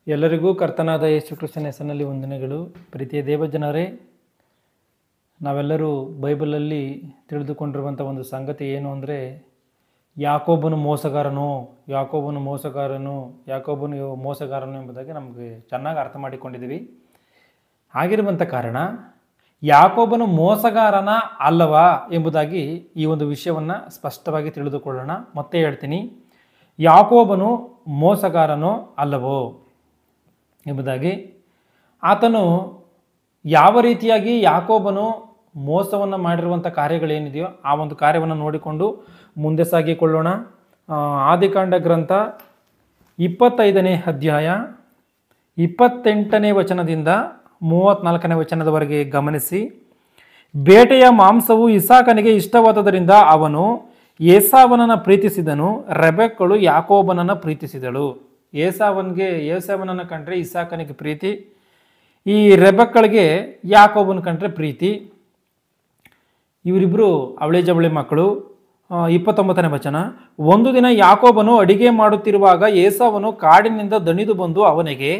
ಎಲ್ಲರಿಗೂ ಕರ್ತನಾದ ಯೇಸು ಕ್ರಿಸ್ತನ ಹೆಸರಿನಲ್ಲಿ ವಂದನೆಗಳು. ಪ್ರೀತಿಯ ದೇವಜನರೇ, ನಾವೆಲ್ಲರೂ ಬೈಬಲಲ್ಲಿ ತಿಳಿದುಕೊಂಡಿರುವಂಥ ಒಂದು ಸಂಗತಿ ಏನು ಅಂದರೆ, ಯಾಕೋಬನು ಮೋಸಗಾರನು ಎಂಬುದಾಗಿ ನಮಗೆ ಚೆನ್ನಾಗಿ ಅರ್ಥ ಮಾಡಿಕೊಂಡಿದ್ದೀವಿ. ಆಗಿರುವಂಥ ಕಾರಣ ಯಾಕೋಬನು ಮೋಸಗಾರನ ಅಲ್ಲವಾ ಎಂಬುದಾಗಿ ಈ ಒಂದು ವಿಷಯವನ್ನು ಸ್ಪಷ್ಟವಾಗಿ ತಿಳಿದುಕೊಳ್ಳೋಣ. ಮತ್ತೆ ಹೇಳ್ತೀನಿ, ಯಾಕೋಬನು ಮೋಸಗಾರನೋ ಅಲ್ಲವೋ ಎಂಬುದಾಗಿ. ಆತನು ಯಾವ ರೀತಿಯಾಗಿ ಯಾಕೋಬನು ಮೋಸವನ್ನು ಮಾಡಿರುವಂಥ ಕಾರ್ಯಗಳೇನಿದೆಯೋ ಆ ಒಂದು ಕಾರ್ಯವನ್ನು ನೋಡಿಕೊಂಡು ಮುಂದೆ ಸಾಗಿಕೊಳ್ಳೋಣ. ಆದಿಕಾಂಡ ಗ್ರಂಥ 25ನೇ ಅಧ್ಯಾಯ 28ನೇ ವಚನದಿಂದ 34ನೇ ವಚನದವರೆಗೆ ಗಮನಿಸಿ. ಬೇಟೆಯ ಮಾಂಸವು ಇಸಾಕನಿಗೆ ಇಷ್ಟವಾದದರಿಂದ ಅವನು ಏಸಾವನನ್ನು ಪ್ರೀತಿಸಿದನು, ರೆಬೆಕ್ಕಳು ಯಾಕೋಬನನ್ನು ಪ್ರೀತಿಸಿದಳು. ಏಸಾವನನ್ನು ಕಂಡ್ರೆ ಇಸಾಕನಿಗೆ ಪ್ರೀತಿ, ಈ ರೆಬೆಕ್ಕಳಿಗೆ ಯಾಕೋಬನ ಕಂಡ್ರೆ ಪ್ರೀತಿ. ಇವರಿಬ್ಬರು ಅವಳಿ ಜವಳಿ ಮಕ್ಕಳು. 29ನೇ ವಚನ. ಒಂದು ದಿನ ಯಾಕೋಬನು ಅಡಿಗೆ ಮಾಡುತ್ತಿರುವಾಗ ಏಸಾವನು ಕಾಡಿನಿಂದ ದಣಿದು ಬಂದು ಅವನಿಗೆ,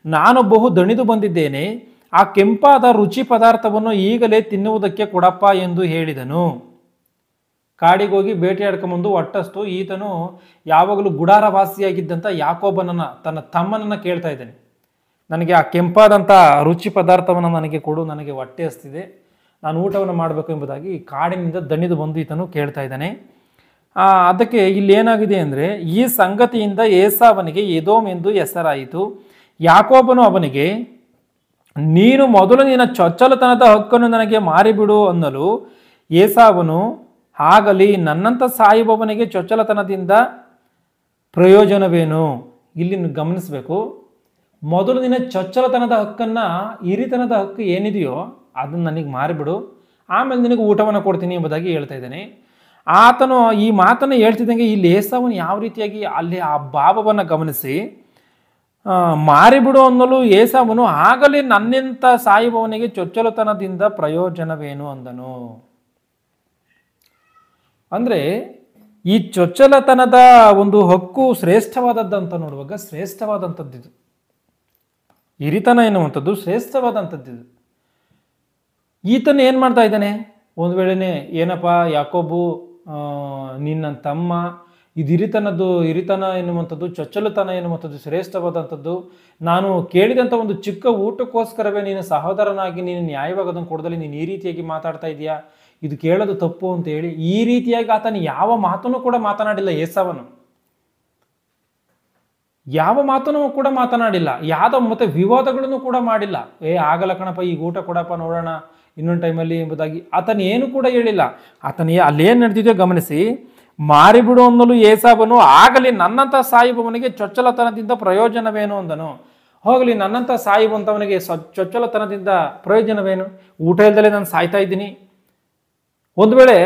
ನಾನು ಬಹು ದಣಿದು ಬಂದಿದ್ದೇನೆ, ಆ ಕೆಂಪಾದ ರುಚಿ ಪದಾರ್ಥವನ್ನು ಈಗಲೇ ತಿನ್ನುವುದಕ್ಕೆ ಕೊಡಪ್ಪ ಎಂದು ಹೇಳಿದನು. ಕಾಡಿಗೆ ಹೋಗಿ ಬೇಟೆಯಾಡ್ಕೊಂಬಂದು ಒಟ್ಟಷ್ಟು ಈತನು ಯಾವಾಗಲೂ ಗುಡಾರವಾಸಿಯಾಗಿದ್ದಂಥ ಯಾಕೋಬನನ್ನು, ತನ್ನ ತಮ್ಮನನ್ನು ಕೇಳ್ತಾ ಇದ್ದಾನೆ, ನನಗೆ ಆ ಕೆಂಪಾದಂಥ ರುಚಿ ಪದಾರ್ಥವನ್ನು ನನಗೆ ಕೊಡು, ನನಗೆ ಹೊಟ್ಟೆ ಹಸ್ತಿದೆ, ನಾನು ಊಟವನ್ನು ಮಾಡಬೇಕು ಎಂಬುದಾಗಿ ಕಾಡಿನಿಂದ ದಣಿದು ಬಂದು ಈತನು ಕೇಳ್ತಾ ಇದ್ದಾನೆ. ಅದಕ್ಕೆ ಇಲ್ಲಿ ಏನಾಗಿದೆ ಅಂದರೆ, ಈ ಸಂಗತಿಯಿಂದ ಏಸಾವನಿಗೆ ಎದೋಮ್ ಎಂದು ಹೆಸರಾಯಿತು. ಯಾಕೋಬನು ಅವನಿಗೆ, ನೀನು ಮೊದಲು ನಿನ್ನ ಚೊಚ್ಚಲತನದ ಹಕ್ಕನ್ನು ನನಗೆ ಮಾರಿಬಿಡು ಅನ್ನಲು ಏಸಾವನು, ಆಗಲಿ ನನ್ನಂಥ ಸಾಯುವವನಿಗೆ ಚೊಚ್ಚಲತನದಿಂದ ಪ್ರಯೋಜನವೇನು? ಇಲ್ಲಿ ಗಮನಿಸಬೇಕು, ಮೊದಲು ನಿನ್ನ ಚೊಚ್ಚಲತನದ ಹಕ್ಕನ್ನು, ಹಿರಿತನದ ಹಕ್ಕು ಏನಿದೆಯೋ ಅದನ್ನು ನನಗೆ ಮಾರಿಬಿಡು, ಆಮೇಲೆ ನಿನಗೆ ಊಟವನ್ನು ಕೊಡ್ತೀನಿ ಎಂಬುದಾಗಿ ಹೇಳ್ತಾ ಇದ್ದಾನೆ. ಆತನು ಈ ಮಾತನ್ನು ಹೇಳ್ತಿದ್ದಂಗೆ ಇಲ್ಲಿ ಏಸಾವನು ಯಾವ ರೀತಿಯಾಗಿ ಅಲ್ಲಿ ಆ ಭಾವವನ್ನು ಗಮನಿಸಿ, ಮಾರಿಬಿಡು ಅನ್ನಲು ಏಸಾವನು, ಆಗಲಿ ನನ್ನಿಂತ ಸಾಯುವವನಿಗೆ ಚೊಚ್ಚಲತನದಿಂದ ಪ್ರಯೋಜನವೇನು ಅಂದನು. ಅಂದರೆ ಈ ಚೊಚ್ಚಲತನದ ಒಂದು ಹಕ್ಕು ಶ್ರೇಷ್ಠವಾದದ್ದಂತ ನೋಡುವಾಗ ಶ್ರೇಷ್ಠವಾದಂಥದ್ದಿದು. ಹಿರಿತನ ಎನ್ನುವಂಥದ್ದು ಶ್ರೇಷ್ಠವಾದಂಥದ್ದಿದು. ಈತನು ಏನು ಮಾಡ್ತಾ ಇದ್ದಾನೆ, ಒಂದು ವೇಳೆನೆ ಏನಪ್ಪ ಯಾಕೋಬು ನಿನ್ನ ತಮ್ಮ, ಇದು ಹಿರಿತನ ಎನ್ನುವಂಥದ್ದು, ಚೊಚ್ಚಲತನ ಎನ್ನುವಂಥದ್ದು ಶ್ರೇಷ್ಠವಾದಂಥದ್ದು, ನಾನು ಕೇಳಿದಂಥ ಒಂದು ಚಿಕ್ಕ ಊಟಕ್ಕೋಸ್ಕರವೇ ನೀನು ಸಹೋದರನಾಗಿ ನೀನು ನ್ಯಾಯವಾಗಿ ಅದನ್ನು ಕೊಡದಲ್ಲಿ ನೀನು ಈ ರೀತಿಯಾಗಿ ಮಾತಾಡ್ತಾ ಇದೆಯಾ, ಇದು ಕೇಳೋದು ತಪ್ಪು ಅಂತ ಹೇಳಿ ಈ ರೀತಿಯಾಗಿ ಆತನು ಯಾವ ಮಾತನ್ನು ಕೂಡ ಮಾತನಾಡಿಲ್ಲ. ಏಸಾವನು ಯಾವ ಮಾತನ್ನು ಕೂಡ ಮಾತನಾಡಿಲ್ಲ, ಮತ್ತೆ ವಿವಾದಗಳನ್ನು ಕೂಡ ಮಾಡಿಲ್ಲ. ಆಗಲ್ಲ ಕಣಪ್ಪ, ಈಗ ಊಟ ಕೊಡಪ್ಪ ನೋಡೋಣ ಇನ್ನೊಂದು ಟೈಮಲ್ಲಿ ಎಂಬುದಾಗಿ ಆತನು ಏನು ಕೂಡ ಹೇಳಿಲ್ಲ. ಅಲ್ಲೇನು ನಡೆದಿದೆಯೋ ಗಮನಿಸಿ. ಮಾರಿಬಿಡು ಅನ್ನಲು ಏಸಾವನು, ಆಗಲಿ ನನ್ನಂಥ ಸಾಯುವವನಿಗೆ ಚೊಚ್ಚಲತನದಿಂದ ಪ್ರಯೋಜನವೇನು ಅಂದನು. ಹೋಗಲಿ, ನನ್ನಂಥ ಸಾಯುವಂಥವನಿಗೆ ಚೊಚ್ಚಲತನದಿಂದ ಪ್ರಯೋಜನವೇನು? ಊಟ ಇಲ್ದಲೇ ನಾನು ಸಾಯ್ತಾ ಇದ್ದೀನಿ. ಒಂದು ವೇಳೆ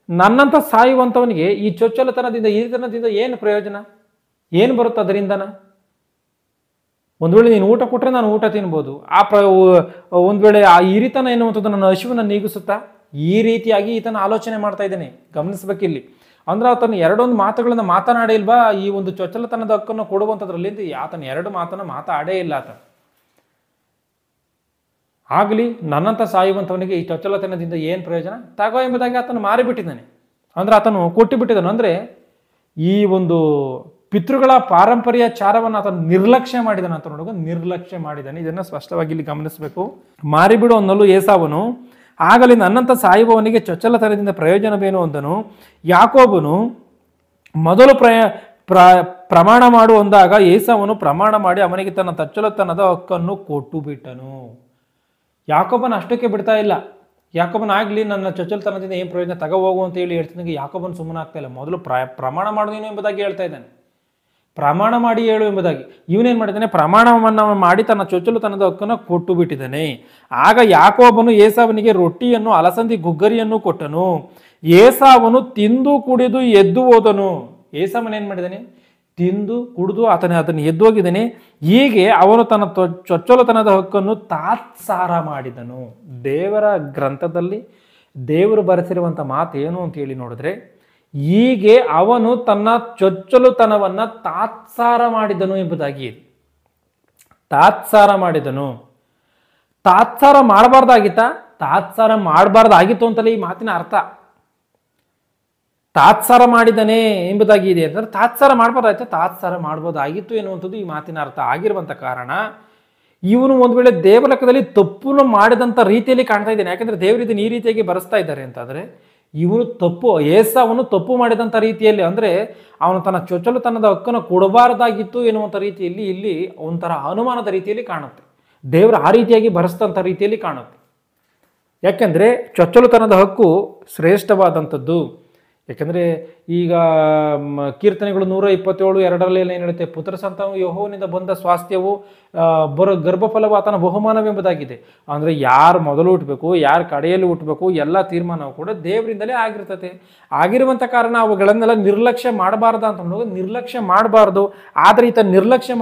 ನನ್ನಂಥ ಸಾಯುವಂಥವನಿಗೆ ಈ ಚೊಚ್ಚಲತನದಿಂದ, ಹಿರಿತನದಿಂದ ಏನು ಪ್ರಯೋಜನ, ಏನು ಬರುತ್ತೆ ಅದರಿಂದನ? ಒಂದು ವೇಳೆ ನೀನು ಊಟ ಕೊಟ್ಟರೆ ನಾನು ಊಟ ತಿನ್ಬೋದು, ಒಂದು ವೇಳೆ ಆ ಹಿರಿತನ ಎನ್ನುವಂಥದ್ದು ನನ್ನ ಹಸಿವನ್ನು ನೀಗಿಸುತ್ತಾ? ಈ ರೀತಿಯಾಗಿ ಈತನ ಆಲೋಚನೆ ಮಾಡ್ತಾ ಇದ್ದೇನೆ. ಗಮನಿಸ್ಬೇಕಿಲ್ಲಿ. ಅಂದ್ರೆ ಆತನು ಎರಡೊಂದು ಮಾತುಗಳನ್ನು ಮಾತನಾಡಿಲ್ವಾ ಈ ಒಂದು ಚೊಚ್ಚಲತನದ ಹಕ್ಕನ್ನು ಕೊಡುವಂಥದ್ರಲ್ಲಿ? ಆತನ ಎರಡು ಮಾತನ್ನು ಮಾತಾಡೇ ಇಲ್ಲ ಆತ. ಆಗಲಿ ನನ್ನಂಥ ಸಾಯುವಂಥವನಿಗೆ ಈ ಚೊಚ್ಚಲತನದಿಂದ ಏನು ಪ್ರಯೋಜನ, ತಗೋ ಎಂಬುದಾಗಿ ಆತನು ಮಾರಿಬಿಟ್ಟಿದ್ದಾನೆ. ಅಂದರೆ ಆತನು ಕೊಟ್ಟು ಬಿಟ್ಟಿದ್ದಾನೆ. ಅಂದರೆ ಈ ಒಂದು ಪಿತೃಗಳ ಪಾರಂಪರ್ಯಾಚಾರವನ್ನು ಆತನು ನಿರ್ಲಕ್ಷ್ಯ ಮಾಡಿದಾನೆ ಅಂತ ನೋಡುವ, ನಿರ್ಲಕ್ಷ್ಯ ಮಾಡಿದ್ದಾನೆ. ಇದನ್ನು ಸ್ಪಷ್ಟವಾಗಿ ಇಲ್ಲಿ ಗಮನಿಸಬೇಕು. ಮಾರಿಬಿಡು ಅನ್ನಲು ಏಸಾವನು, ಆಗಲಿ ನನ್ನಂಥ ಸಾಯುವವನಿಗೆ ಚೊಚ್ಚಲತನದಿಂದ ಪ್ರಯೋಜನವೇನು ಅಂದನು. ಯಾಕೋಬನು ಮೊದಲು ಪ್ರಮಾಣ ಮಾಡು ಅಂದಾಗ ಏಸಾವನು ಪ್ರಮಾಣ ಮಾಡಿ ಅವನಿಗೆ ತನ್ನ ಚೊಚ್ಚಲತನದ ಹಕ್ಕನ್ನು ಕೊಟ್ಟು ಬಿಟ್ಟನು. ಯಾಕೋಬನ ಅಷ್ಟಕ್ಕೆ ಬಿಡ್ತಾ ಇಲ್ಲ. ಯಾಕೋಬನ ಆಗಲಿ ನನ್ನ ಚೊಚ್ಚಲತನದಿಂದ ಏನು ಪ್ರಯೋಜನ, ತಗೋ ಹೋಗು ಅಂತ ಹೇಳಿ ಹೇಳ್ತಿದ್ದಂಗೆ ಯಾಕೋಬನ ಸುಮ್ಮನೆ ಆಗ್ತಾ ಇಲ್ಲ. ಮೊದಲು ಪ್ರಮಾಣ ಮಾಡೋದೇನು ಎಂಬುದಾಗಿ ಹೇಳ್ತಾ ಇದ್ದಾನೆ. ಪ್ರಮಾಣ ಮಾಡಿ ಹೇಳು ಎಂಬುದಾಗಿ. ಇವನೇನು ಮಾಡಿದ್ದಾನೆ, ಪ್ರಮಾಣವನ್ನು ಮಾಡಿ ತನ್ನ ಚೊಚ್ಚಲತನದ ಹಕ್ಕನ್ನು ಕೊಟ್ಟು ಬಿಟ್ಟಿದ್ದಾನೆ. ಆಗ ಯಾಕೋಬನು ಏಸಾವನಿಗೆ ರೊಟ್ಟಿಯನ್ನು ಅಲಸಂದಿ ಗುಗ್ಗರಿಯನ್ನು ಕೊಟ್ಟನು. ಏಸಾವನು ತಿಂದು ಕುಡಿದು ಎದ್ದು ಹೋದನು. ಏಸಾವನು ಏನು ಮಾಡಿದ್ದಾನೆ, ತಿಂದು ಕುಡಿದು ಅದನ್ನು ಎದ್ದು ಹೋಗಿದ್ದಾನೆ. ಹೀಗೆ ಅವನು ತನ್ನ ಚೊಚ್ಚಲತನದ ಹಕ್ಕನ್ನು ತಾತ್ಸಾರ ಮಾಡಿದನು. ದೇವರ ಗ್ರಂಥದಲ್ಲಿ ದೇವರು ಬರೆಸಿರುವಂಥ ಮಾತು ಏನು ಅಂತ ಹೇಳಿ ನೋಡಿದ್ರೆ, ಹೀಗೆ ಅವನು ತನ್ನ ಚೊಚ್ಚಲುತನವನ್ನು ತಾತ್ಸಾರ ಮಾಡಿದನು ಎಂಬುದಾಗಿ. ತಾತ್ಸಾರ ಮಾಡಿದನು. ತಾತ್ಸಾರ ಮಾಡಬಾರ್ದಾಗಿತ್ತಾ? ತಾತ್ಸಾರ ಮಾಡಬಾರ್ದಾಗಿತ್ತು ಅಂತಲೇ ಈ ಮಾತಿನ ಅರ್ಥ. ತಾತ್ಸಾರ ಮಾಡಿದನೇ ಎಂಬುದಾಗಿ ಇದೆ ಅಂತಂದ್ರೆ ತಾತ್ಸಾರ ಮಾಡಬಾರ್ದಾಯ್ತು, ತಾತ್ಸಾರ ಮಾಡ್ಬೋದಾಗಿತ್ತು ಎನ್ನುವಂಥದ್ದು ಈ ಮಾತಿನ ಅರ್ಥ ಆಗಿರುವಂಥ ಕಾರಣ ಇವನು ಒಂದು ವೇಳೆ ದೇವಲೋಕದಲ್ಲಿ ತಪ್ಪನ್ನು ಮಾಡಿದಂಥ ರೀತಿಯಲ್ಲಿ ಕಾಣ್ತಾ ಇದ್ದಾನೆ. ಯಾಕಂದರೆ ದೇವರು ಇದನ್ನು ಈ ರೀತಿಯಾಗಿ ಬರೆಸ್ತಾ ಇದ್ದಾರೆ ಅಂತಂದರೆ ಇವನು ತಪ್ಪು, ಏಸಾವನು ತಪ್ಪು ಮಾಡಿದಂಥ ರೀತಿಯಲ್ಲಿ, ಅಂದರೆ ಅವನು ತನ್ನ ಚೊಚ್ಚಲುತನದ ಹಕ್ಕನ್ನು ಕೊಡಬಾರ್ದಾಗಿತ್ತು ಎನ್ನುವಂಥ ರೀತಿಯಲ್ಲಿ ಇಲ್ಲಿ ಒಂಥರ ಅನುಮಾನದ ರೀತಿಯಲ್ಲಿ ಕಾಣುತ್ತೆ. ದೇವರು ಆ ರೀತಿಯಾಗಿ ಬರೆಸ್ತಂಥ ರೀತಿಯಲ್ಲಿ ಕಾಣುತ್ತೆ. ಯಾಕೆಂದರೆ ಚೊಚ್ಚಲುತನದ ಹಕ್ಕು ಶ್ರೇಷ್ಠವಾದಂಥದ್ದು. ಯಾಕೆಂದರೆ ಈಗ ಕೀರ್ತನೆಗಳು 127:2 ಏನು ಹೇಳುತ್ತೆ? ಪುತ್ರ ಸಂತಾನವು ಯೆಹೋವನಿಂದ ಬಂದ ಸ್ವಾಸ್ಥ್ಯವು ಗರ್ಭಫಲವು ಆತನ ಬಹುಮಾನವೆಂಬುದಾಗಿದೆ. ಅಂದರೆ ಯಾರು ಮೊದಲು ಹುಟ್ಟಬೇಕು, ಯಾರು ಕಡೆಯಲ್ಲಿ ಹುಟ್ಟಬೇಕು, ಎಲ್ಲ ತೀರ್ಮಾನವು ಕೂಡ ದೇವರಿಂದಲೇ ಆಗಿರ್ತದೆ. ಆಗಿರುವಂಥ ಕಾರಣ ಅವುಗಳನ್ನೆಲ್ಲ ನಿರ್ಲಕ್ಷ್ಯ ಮಾಡಬಾರ್ದು ಅಂತ ಅನ್ನೋದು, ನಿರ್ಲಕ್ಷ್ಯ ಮಾಡಬಾರ್ದು. ಆದರೆ ಈತ ನಿರ್ಲಕ್ಷ್ಯ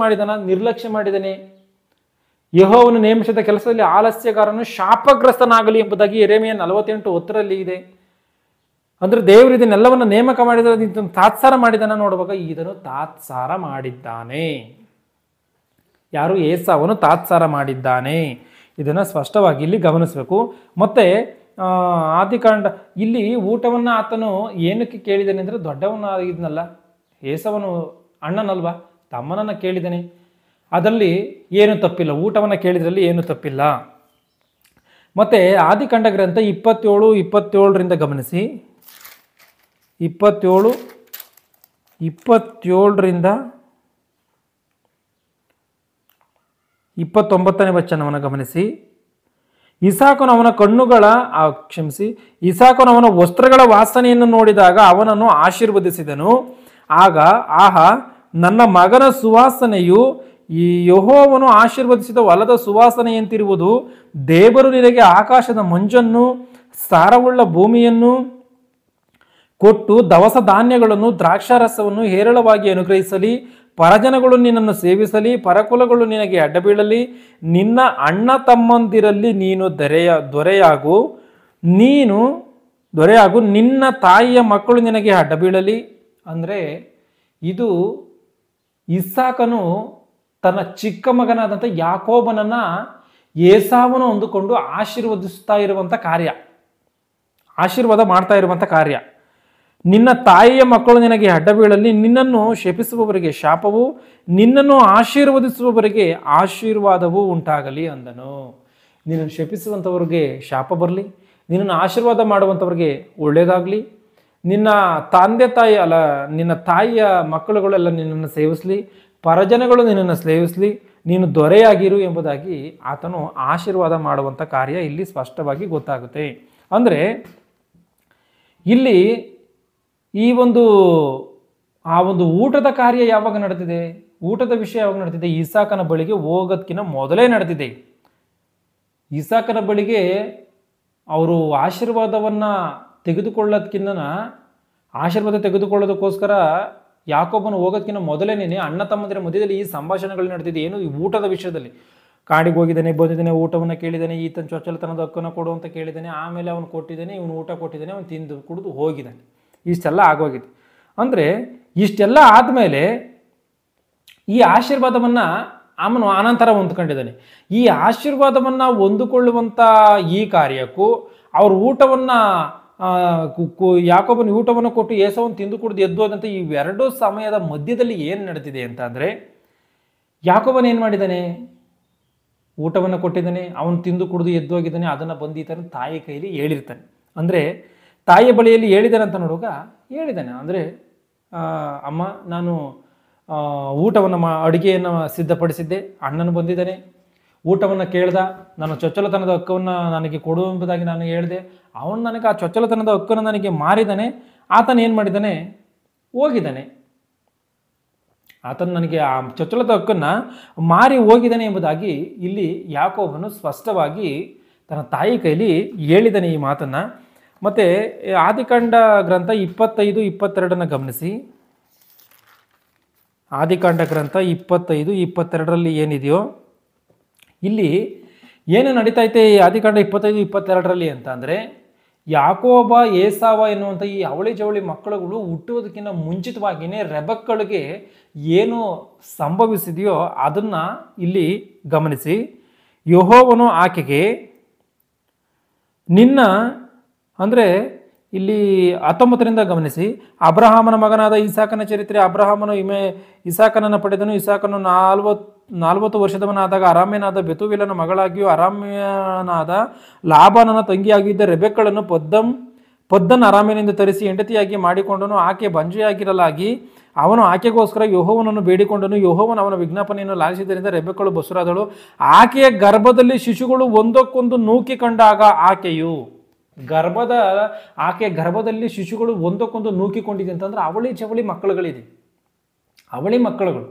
ಮಾಡಿದಾನೆ. ಯೆಹೋವನು ನೇಮಿಸಿದ ಕೆಲಸದಲ್ಲಿ ಆಲಸ್ಯಗಾರನು ಶಾಪಗ್ರಸ್ತನಾಗಲಿ ಎಂಬುದಾಗಿ ಯೆರೆಮೀಯ 48:10 ಇದೆ. ಅಂದ್ರೆ ದೇವರು ಇದನ್ನೆಲ್ಲವನ್ನು ನೇಮಕ ಮಾಡಿದ ತಾತ್ಸಾರ ಮಾಡಿದಾನ. ನೋಡುವಾಗ ಇದನ್ನು ತಾತ್ಸಾರ ಮಾಡಿದ್ದಾನೆ. ಯಾರು? ಏಸಾವನು ತಾತ್ಸಾರ ಮಾಡಿದ್ದಾನೆ. ಇದನ್ನು ಸ್ಪಷ್ಟವಾಗಿ ಇಲ್ಲಿ ಗಮನಿಸಬೇಕು. ಮತ್ತೆ ಆದಿಕಾಂಡ ಇಲ್ಲಿ ಊಟವನ್ನು ಆತನು ಏನಕ್ಕೆ ಕೇಳಿದ್ದಾನೆ ಅಂದರೆ ದೊಡ್ಡವನಾಗಿದ್ನಲ್ಲ, ಏಸಾವನು ಅಣ್ಣನಲ್ವಾ, ತಮ್ಮನನ್ನು ಕೇಳಿದ್ದಾನೆ. ಅದರಲ್ಲಿ ಏನು ತಪ್ಪಿಲ್ಲ, ಊಟವನ್ನು ಕೇಳಿದ್ರಲ್ಲಿ ಏನು ತಪ್ಪಿಲ್ಲ. ಮತ್ತೆ ಆದಿಕಾಂಡ ಗ್ರಂಥ 27:27 ಗಮನಿಸಿ. 27:29 ವಚನವನ್ನು ಗಮನಿಸಿ. ಇಸಾಕನು ಅವನ ವಸ್ತ್ರಗಳ ವಾಸನೆಯನ್ನು ನೋಡಿದಾಗ ಅವನನ್ನು ಆಶೀರ್ವದಿಸಿದನು. ಆಗ ಆಹಾ, ನನ್ನ ಮಗನ ಸುವಾಸನೆಯು ಈ ಯೆಹೋವನು ಆಶೀರ್ವದಿಸಿದ ಹೊಲದ ಸುವಾಸನೆಯಂತಿರುವುದು. ದೇವರು ನಿನಗೆ ಆಕಾಶದ ಮಂಜನ್ನು ಸಾರವುಳ್ಳ ಭೂಮಿಯನ್ನು ಕೊಟ್ಟು ದವಸ ಧಾನ್ಯಗಳನ್ನು ದ್ರಾಕ್ಷಾರಸವನ್ನು ಹೇರಳವಾಗಿ ಅನುಗ್ರಹಿಸಲಿ. ಪರಜನಗಳು ನಿನ್ನನ್ನು ಸೇವಿಸಲಿ, ಪರಕುಲಗಳು ನಿನಗೆ ಅಡ್ಡಬೀಳಲಿ. ನಿನ್ನ ಅಣ್ಣ ತಮ್ಮಂದಿರಲ್ಲಿ ನೀನು ದೊರೆಯಾಗು, ನಿನ್ನ ತಾಯಿಯ ಮಕ್ಕಳು ನಿನಗೆ ಅಡ್ಡಬೀಳಲಿ. ಅಂದರೆ ಇದು ಇಸಾಕನು ತನ್ನ ಚಿಕ್ಕ ಮಗನಾದಂಥ ಯಾಕೋಬನನ್ನ ಏಸಾವನು ಹೊಂದಿಕೊಂಡು ಆಶೀರ್ವದಿಸ್ತಾ ಇರುವಂಥ ಕಾರ್ಯ, ಆಶೀರ್ವಾದ ಮಾಡ್ತಾ ಇರುವಂಥ ಕಾರ್ಯ. ನಿನ್ನ ತಾಯಿಯ ಮಕ್ಕಳು ನಿನಗೆ ಅಡ್ಡಬೀಳಲಿ, ನಿನ್ನನ್ನು ಶಪಿಸುವವರಿಗೆ ಶಾಪವು, ನಿನ್ನನ್ನು ಆಶೀರ್ವದಿಸುವವರಿಗೆ ಆಶೀರ್ವಾದವೂ ಉಂಟಾಗಲಿ ಅಂದನು. ನಿನ್ನನ್ನು ಶಪಿಸುವಂಥವ್ರಿಗೆ ಶಾಪ ಬರಲಿ, ನಿನ್ನನ್ನು ಆಶೀರ್ವಾದ ಮಾಡುವಂಥವ್ರಿಗೆ ಒಳ್ಳೆಯದಾಗಲಿ. ನಿನ್ನ ನಿನ್ನ ತಾಯಿಯ ಮಕ್ಕಳುಗಳೆಲ್ಲ ನಿನ್ನನ್ನು ಸೇವಿಸಲಿ, ಪರಜನಗಳು ನಿನ್ನನ್ನು ಸೇವಿಸಲಿ, ನೀನು ದೊರೆಯಾಗಿರು ಎಂಬುದಾಗಿ ಆತನು ಆಶೀರ್ವಾದ ಮಾಡುವಂಥ ಕಾರ್ಯ ಇಲ್ಲಿ ಸ್ಪಷ್ಟವಾಗಿ ಗೊತ್ತಾಗುತ್ತೆ. ಅಂದರೆ ಇಲ್ಲಿ ಈ ಆ ಒಂದು ಊಟದ ಕಾರ್ಯ ಯಾವಾಗ ನಡೆದಿದೆ, ಊಟದ ವಿಷಯ ಯಾವಾಗ ನಡೆದಿದೆ? ಇಸಾಕನ ಬಳಿಗೆ ಹೋಗೋದಕ್ಕಿಂತ ಮೊದಲೇ ನಡೆದಿದೆ. ಇಸಾಕನ ಬಳಿಗೆ ಅವರು ಆಶೀರ್ವಾದವನ್ನು ತೆಗೆದುಕೊಳ್ಳೋದಕ್ಕೋಸ್ಕರ ಯಾಕೋಬನು ಹೋಗೋದಕ್ಕಿಂತ ಮೊದಲೇನೇ ಅಣ್ಣ ತಮ್ಮಂದಿರ ಮಧ್ಯದಲ್ಲಿ ಈ ಸಂಭಾಷಣೆಗಳು ನಡೆದಿದೆ. ಏನು? ಈ ಊಟದ ವಿಷಯದಲ್ಲಿ. ಕಾಡಿಗೆ ಹೋಗಿದ್ದಾನೆ, ಬಂದಿದ್ದಾನೆ, ಊಟವನ್ನು ಕೇಳಿದ್ದಾನೆ, ಈತನ ಚೊಚ್ಚಲತನದ ಹಕ್ಕನ್ನು ಕೊಡು ಅಂತ ಕೇಳಿದ್ದಾನೆ. ಆಮೇಲೆ ಅವನು ಕೊಟ್ಟಿದ್ದಾನೆ, ಇವನು ಊಟ ಕೊಟ್ಟಿದ್ದಾನೆ, ಅವನು ತಿಂದು ಕುಡಿದು ಹೋಗಿದ್ದಾನೆ. ಇಷ್ಟೆಲ್ಲ ಆಗೋಗಿದೆ. ಅಂದರೆ ಇಷ್ಟೆಲ್ಲ ಆದಮೇಲೆ ಈ ಆಶೀರ್ವಾದವನ್ನು ಅವನು ಅನಂತರ ಹೊಂದ್ಕೊಂಡಿದ್ದಾನೆ. ಈ ಆಶೀರ್ವಾದವನ್ನು ಹೊಂದಿಕೊಳ್ಳುವಂಥ ಈ ಕಾರ್ಯಕ್ಕೂ ಅವ್ರ ಊಟವನ್ನು ಯಾಕೋಬನ ಊಟವನ್ನು ಕೊಟ್ಟು ಏಸವನ್ನು ತಿಂದು ಕುಡಿದು ಎದ್ದೋದಂತೆ ಇವೆರಡೂ ಸಮಯದ ಮಧ್ಯದಲ್ಲಿ ಏನು ನಡೆದಿದೆ ಅಂತ ಅಂದರೆ, ಯಾಕೋಬನ ಏನು ಮಾಡಿದ್ದಾನೆ? ಊಟವನ್ನು ಕೊಟ್ಟಿದ್ದಾನೆ, ಅವನು ತಿಂದು ಕುಡಿದು ಎದ್ದೋಗಿದ್ದಾನೆ. ಅದನ್ನು ಬಂದು ಈತನ ತಾಯಿ ಕೈಲಿ ಹೇಳಿರ್ತಾನೆ. ಅಂದರೆ ತಾಯಿಯ ಬಳಿಯಲ್ಲಿ ಹೇಳಿದ್ದಾನೆ ಅಂತ ನೋಡುವಾಗ ಹೇಳಿದ್ದಾನೆ. ಅಂದರೆ ಅಮ್ಮ, ನಾನು ಊಟವನ್ನು ಅಡುಗೆಯನ್ನು ಸಿದ್ಧಪಡಿಸಿದ್ದೆ, ಅಣ್ಣನು ಬಂದಿದ್ದಾನೆ, ಊಟವನ್ನು ಕೇಳ್ದ, ನಾನು ಚೊಚ್ಚಲತನದ ಹಕ್ಕನ್ನು ನನಗೆ ಕೊಡು ಎಂಬುದಾಗಿ ನಾನು ಹೇಳಿದೆ. ಅವನು ನನಗೆ ಆ ಚೊಚ್ಚಲತನದ ಹಕ್ಕನ್ನು ನನಗೆ ಮಾರಿದ್ದಾನೆ. ಆತನು ಏನು ಮಾಡಿದ್ದಾನೆ? ಹೋಗಿದ್ದಾನೆ. ಆತನು ನನಗೆ ಆ ಚೊಚ್ಚಲದ ಹಕ್ಕನ್ನು ಮಾರಿ ಹೋಗಿದ್ದಾನೆ ಎಂಬುದಾಗಿ ಇಲ್ಲಿ ಯಾಕೋಬನು ಸ್ಪಷ್ಟವಾಗಿ ತನ್ನ ತಾಯಿ ಕೈಲಿ ಹೇಳಿದ್ದಾನೆ ಈ ಮಾತನ್ನು. ಮತ್ತು ಆದಿಕಾಂಡ ಗ್ರಂಥ 25-22 ಗಮನಿಸಿ. ಆದಿಕಾಂಡ ಗ್ರಂಥ 25-22 ಏನಿದೆಯೋ ಇಲ್ಲಿ ಏನು ನಡೀತೈತೆ ಈ ಆದಿಕಾಂಡ 25-22 ಅಂತ ಅಂದರೆ, ಯಾಕೋಬ ಏಸಾವ ಎನ್ನುವಂಥ ಈ ಅವಳಿ ಜವಳಿ ಮಕ್ಕಳುಗಳು ಹುಟ್ಟುವುದಕ್ಕಿಂತ ಮುಂಚಿತವಾಗಿಯೇ ರೆಬಕ್ಕಳಿಗೆ ಏನು ಸಂಭವಿಸಿದೆಯೋ ಅದನ್ನು ಇಲ್ಲಿ ಗಮನಿಸಿ. ಯೆಹೋವನು ಆಕೆಗೆ ನಿನ್ನ ಅಂದರೆ ಇಲ್ಲಿ 19ರಿಂದ ಗಮನಿಸಿ. ಅಬ್ರಹಾಮನ ಮಗನಾದ ಇಸಾಕನ ಚರಿತ್ರೆ. ಅಬ್ರಹಾಮನು ಇಸಾಕನನ್ನು ಪಡೆದನು. ಇಸಾಕನು 40 ವರ್ಷದವನಾದಾಗ ಅರಾಮ್ಯನಾದ ಬೆತುವೇಲನ ಮಗಳಾಗಿಯೂ ಅರಾಮ್ಯನಾದ ಲಾಬಾನನ ತಂಗಿಯಾಗಿದ್ದ ರೆಬೆಕ್ಕಳನ್ನು ಪದ್ದನ್ ಅರಾಮ್ಯನಿಂದ ತರಿಸಿ ಹೆಂಡತಿಯಾಗಿ ಮಾಡಿಕೊಂಡನು. ಆಕೆ ಬಂಜೆಯಾಗಿರಲಾಗಿ ಅವನು ಆಕೆಗೋಸ್ಕರ ಯೆಹೋವನನ್ನು ಬೇಡಿಕೊಂಡನು. ಯೆಹೋವನು ಅವನ ವಿಜ್ಞಾಪನೆಯನ್ನು ಲಾಲಿಸಿದ್ದರಿಂದ ರೆಬೆಕ್ಕಳು ಬಸುರಾದಳು. ಆಕೆಯ ಗರ್ಭದಲ್ಲಿ ಶಿಶುಗಳು ಒಂದಕ್ಕೊಂದು ನೂಕಿ ಕಂಡಾಗ ಆಕೆಯ ಗರ್ಭದಲ್ಲಿ ಶಿಶುಗಳು ಒಂದಕ್ಕೊಂದು ನೂಕಿಕೊಂಡಿದೆ ಅಂತಂದ್ರೆ ಅವಳಿ ಜವಳಿ ಮಕ್ಕಳುಗಳಿದೆ. ಅವಳಿ ಮಕ್ಕಳುಗಳು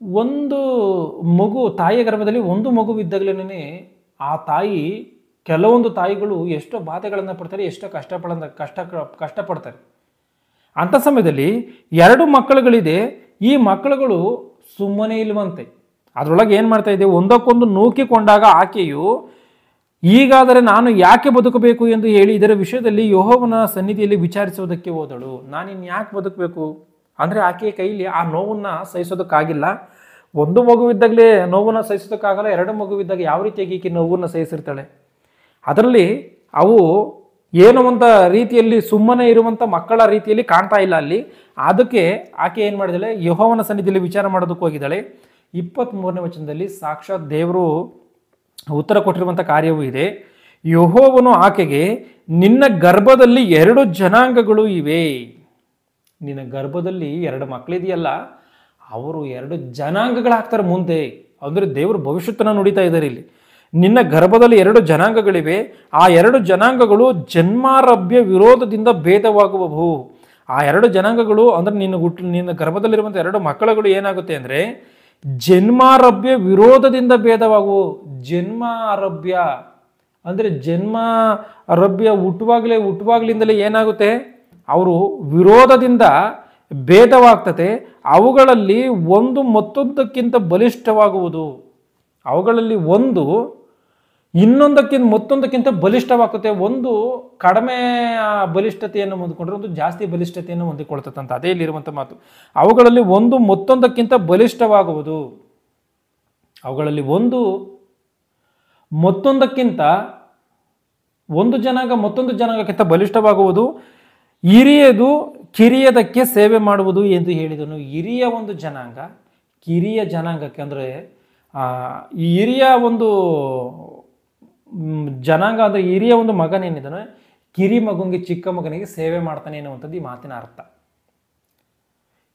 ಒಂದು ಮಗು ತಾಯಿಯ ಗರ್ಭದಲ್ಲಿ ಒಂದು ಮಗುವಿದ್ದಾಗಲೇ ಆ ತಾಯಿ ಕೆಲವೊಂದು ತಾಯಿಗಳು ಎಷ್ಟೋ ಬಾಧೆಗಳನ್ನು ಪಡ್ತಾರೆ, ಎಷ್ಟೋ ಕಷ್ಟಪಡ್ತಾರೆ. ಅಂಥ ಸಮಯದಲ್ಲಿ 2 ಮಕ್ಕಳುಗಳಿದೆ. ಈ ಮಕ್ಕಳುಗಳು ಸುಮ್ಮನೆ ಇಲ್ವಂತೆ. ಅದರೊಳಗೆ ಏನು ಮಾಡ್ತಾ ಇದೆ, ಒಂದಕ್ಕೊಂದು ನೂಕಿಕೊಂಡಾಗ ಆಕೆಯು ಈಗಾದರೆ ನಾನು ಯಾಕೆ ಬದುಕಬೇಕು ಎಂದು ಹೇಳಿ ಇದರ ವಿಷಯದಲ್ಲಿ ಯೆಹೋವನ ಸನ್ನಿಧಿಯಲ್ಲಿ ವಿಚಾರಿಸುವುದಕ್ಕೆ ಹೋದಳು. ನಾನಿನ್ನು ಯಾಕೆ ಬದುಕಬೇಕು ಅಂದರೆ ಆಕೆಯ ಕೈಲಿ ಆ ನೋವನ್ನು ಸಹಿಸೋದಕ್ಕಾಗಿಲ್ಲ. ಒಂದು ಮಗುವಿದ್ದಾಗಲೇ ನೋವನ್ನು ಸಹಿಸೋದಕ್ಕಾಗಲ್ಲ, 2 ಮಗುವಿದ್ದಾಗ ಯಾವ ರೀತಿಯಾಗಿ ಈಕೆ ನೋವನ್ನು ಸಹಿಸಿರ್ತಾಳೆ. ಅದರಲ್ಲಿ ಅವು ಏನೋ ಒಂದು ರೀತಿಯಲ್ಲಿ ಸುಮ್ಮನೆ ಇರುವಂಥ ಮಕ್ಕಳ ರೀತಿಯಲ್ಲಿ ಕಾಣ್ತಾ ಇಲ್ಲ ಅಲ್ಲಿ. ಅದಕ್ಕೆ ಆಕೆ ಏನು ಮಾಡಿದಾಳೆ, ಯೆಹೋವನ ಸನ್ನಿಧಿಯಲ್ಲಿ ವಿಚಾರ ಮಾಡೋದಕ್ಕೆ ಹೋಗಿದ್ದಾಳೆ. 23ನೇ ವಚನದಲ್ಲಿ ಸಾಕ್ಷಾತ್ ದೇವರು ಉತ್ತರ ಕೊಟ್ಟಿರುವಂಥ ಕಾರ್ಯವೂ ಇದೆ. ಯೆಹೋವನು ಆಕೆಗೆ ನಿನ್ನ ಗರ್ಭದಲ್ಲಿ 2 ಜನಾಂಗಗಳು ಇವೆ. ನಿನ್ನ ಗರ್ಭದಲ್ಲಿ 2 ಮಕ್ಕಳಿದೆಯಲ್ಲ, ಅವರು 2 ಜನಾಂಗಗಳಾಗ್ತಾರೆ ಮುಂದೆ. ಅಂದರೆ ದೇವರು ಭವಿಷ್ಯತ್ತನ್ನು ನುಡಿತಾ ಇದ್ದಾರೆ ಇಲ್ಲಿ. ನಿನ್ನ ಗರ್ಭದಲ್ಲಿ 2 ಜನಾಂಗಗಳಿವೆ. ಆ 2 ಜನಾಂಗಗಳು ಜನ್ಮಾರಭ್ಯ ವಿರೋಧದಿಂದ ಭೇದವಾಗುವವು. ಆ 2 ಜನಾಂಗಗಳು ಅಂದರೆ ನಿನ್ನ ಗರ್ಭದಲ್ಲಿರುವಂಥ 2 ಮಕ್ಕಳುಗಳು ಏನಾಗುತ್ತೆ ಅಂದರೆ ಜನ್ಮಾರಭ್ಯ ವಿರೋಧದಿಂದ ಭೇದವಾಗುವು. ಜನ್ಮಾರಭ್ಯ ಅಂದರೆ ಜನ್ಮಾರಭ್ಯ ಹುಟ್ಟುವಾಗಲಿಂದಲೇ ಏನಾಗುತ್ತೆ, ಅವರು ವಿರೋಧದಿಂದ ಭೇದವಾಗ್ತದೆ. ಅವುಗಳಲ್ಲಿ ಒಂದು ಮತ್ತೊಂದಕ್ಕಿಂತ ಬಲಿಷ್ಠವಾಗುವುದು. ಅವುಗಳಲ್ಲಿ ಒಂದು ಮತ್ತೊಂದಕ್ಕಿಂತ ಬಲಿಷ್ಠವಾಗ್ತದೆ. ಒಂದು ಕಡಿಮೆ ಬಲಿಷ್ಠತೆಯನ್ನು ಹೊಂದಿಕೊಂಡ್ರೆ ಒಂದು ಜಾಸ್ತಿ ಬಲಿಷ್ಠತೆಯನ್ನು ಹೊಂದಿಕೊಳ್ತದಂತ. ಅದೇ ಇಲ್ಲಿರುವಂಥ ಮಾತು. ಅವುಗಳಲ್ಲಿ ಒಂದು ಮತ್ತೊಂದಕ್ಕಿಂತ ಬಲಿಷ್ಠವಾಗುವುದು. ಅವುಗಳಲ್ಲಿ ಒಂದು ಮತ್ತೊಂದಕ್ಕಿಂತ ಒಂದು ಜನಾಂಗ ಮತ್ತೊಂದು ಜನಾಂಗಕ್ಕಿಂತ ಬಲಿಷ್ಠವಾಗುವುದು. ಹಿರಿಯದು ಕಿರಿಯದಕ್ಕೆ ಸೇವೆ ಮಾಡುವುದು ಎಂದು ಹೇಳಿದನು. ಹಿರಿಯ ಒಂದು ಜನಾಂಗ ಕಿರಿಯ ಜನಾಂಗಕ್ಕೆ ಅಂದರೆ ಈ ಹಿರಿಯ ಒಂದು ಜನಾಂಗ ಅಂದರೆ ಹಿರಿಯ ಒಂದು ಮಗನೇನಿದ್ದಾನೆ ಕಿರಿ ಮಗನಿಗೆ ಚಿಕ್ಕ ಮಗನಿಗೆ ಸೇವೆ ಮಾಡ್ತಾನೆ ಎನ್ನುವಂಥದ್ದು ಈ ಮಾತಿನ ಅರ್ಥ.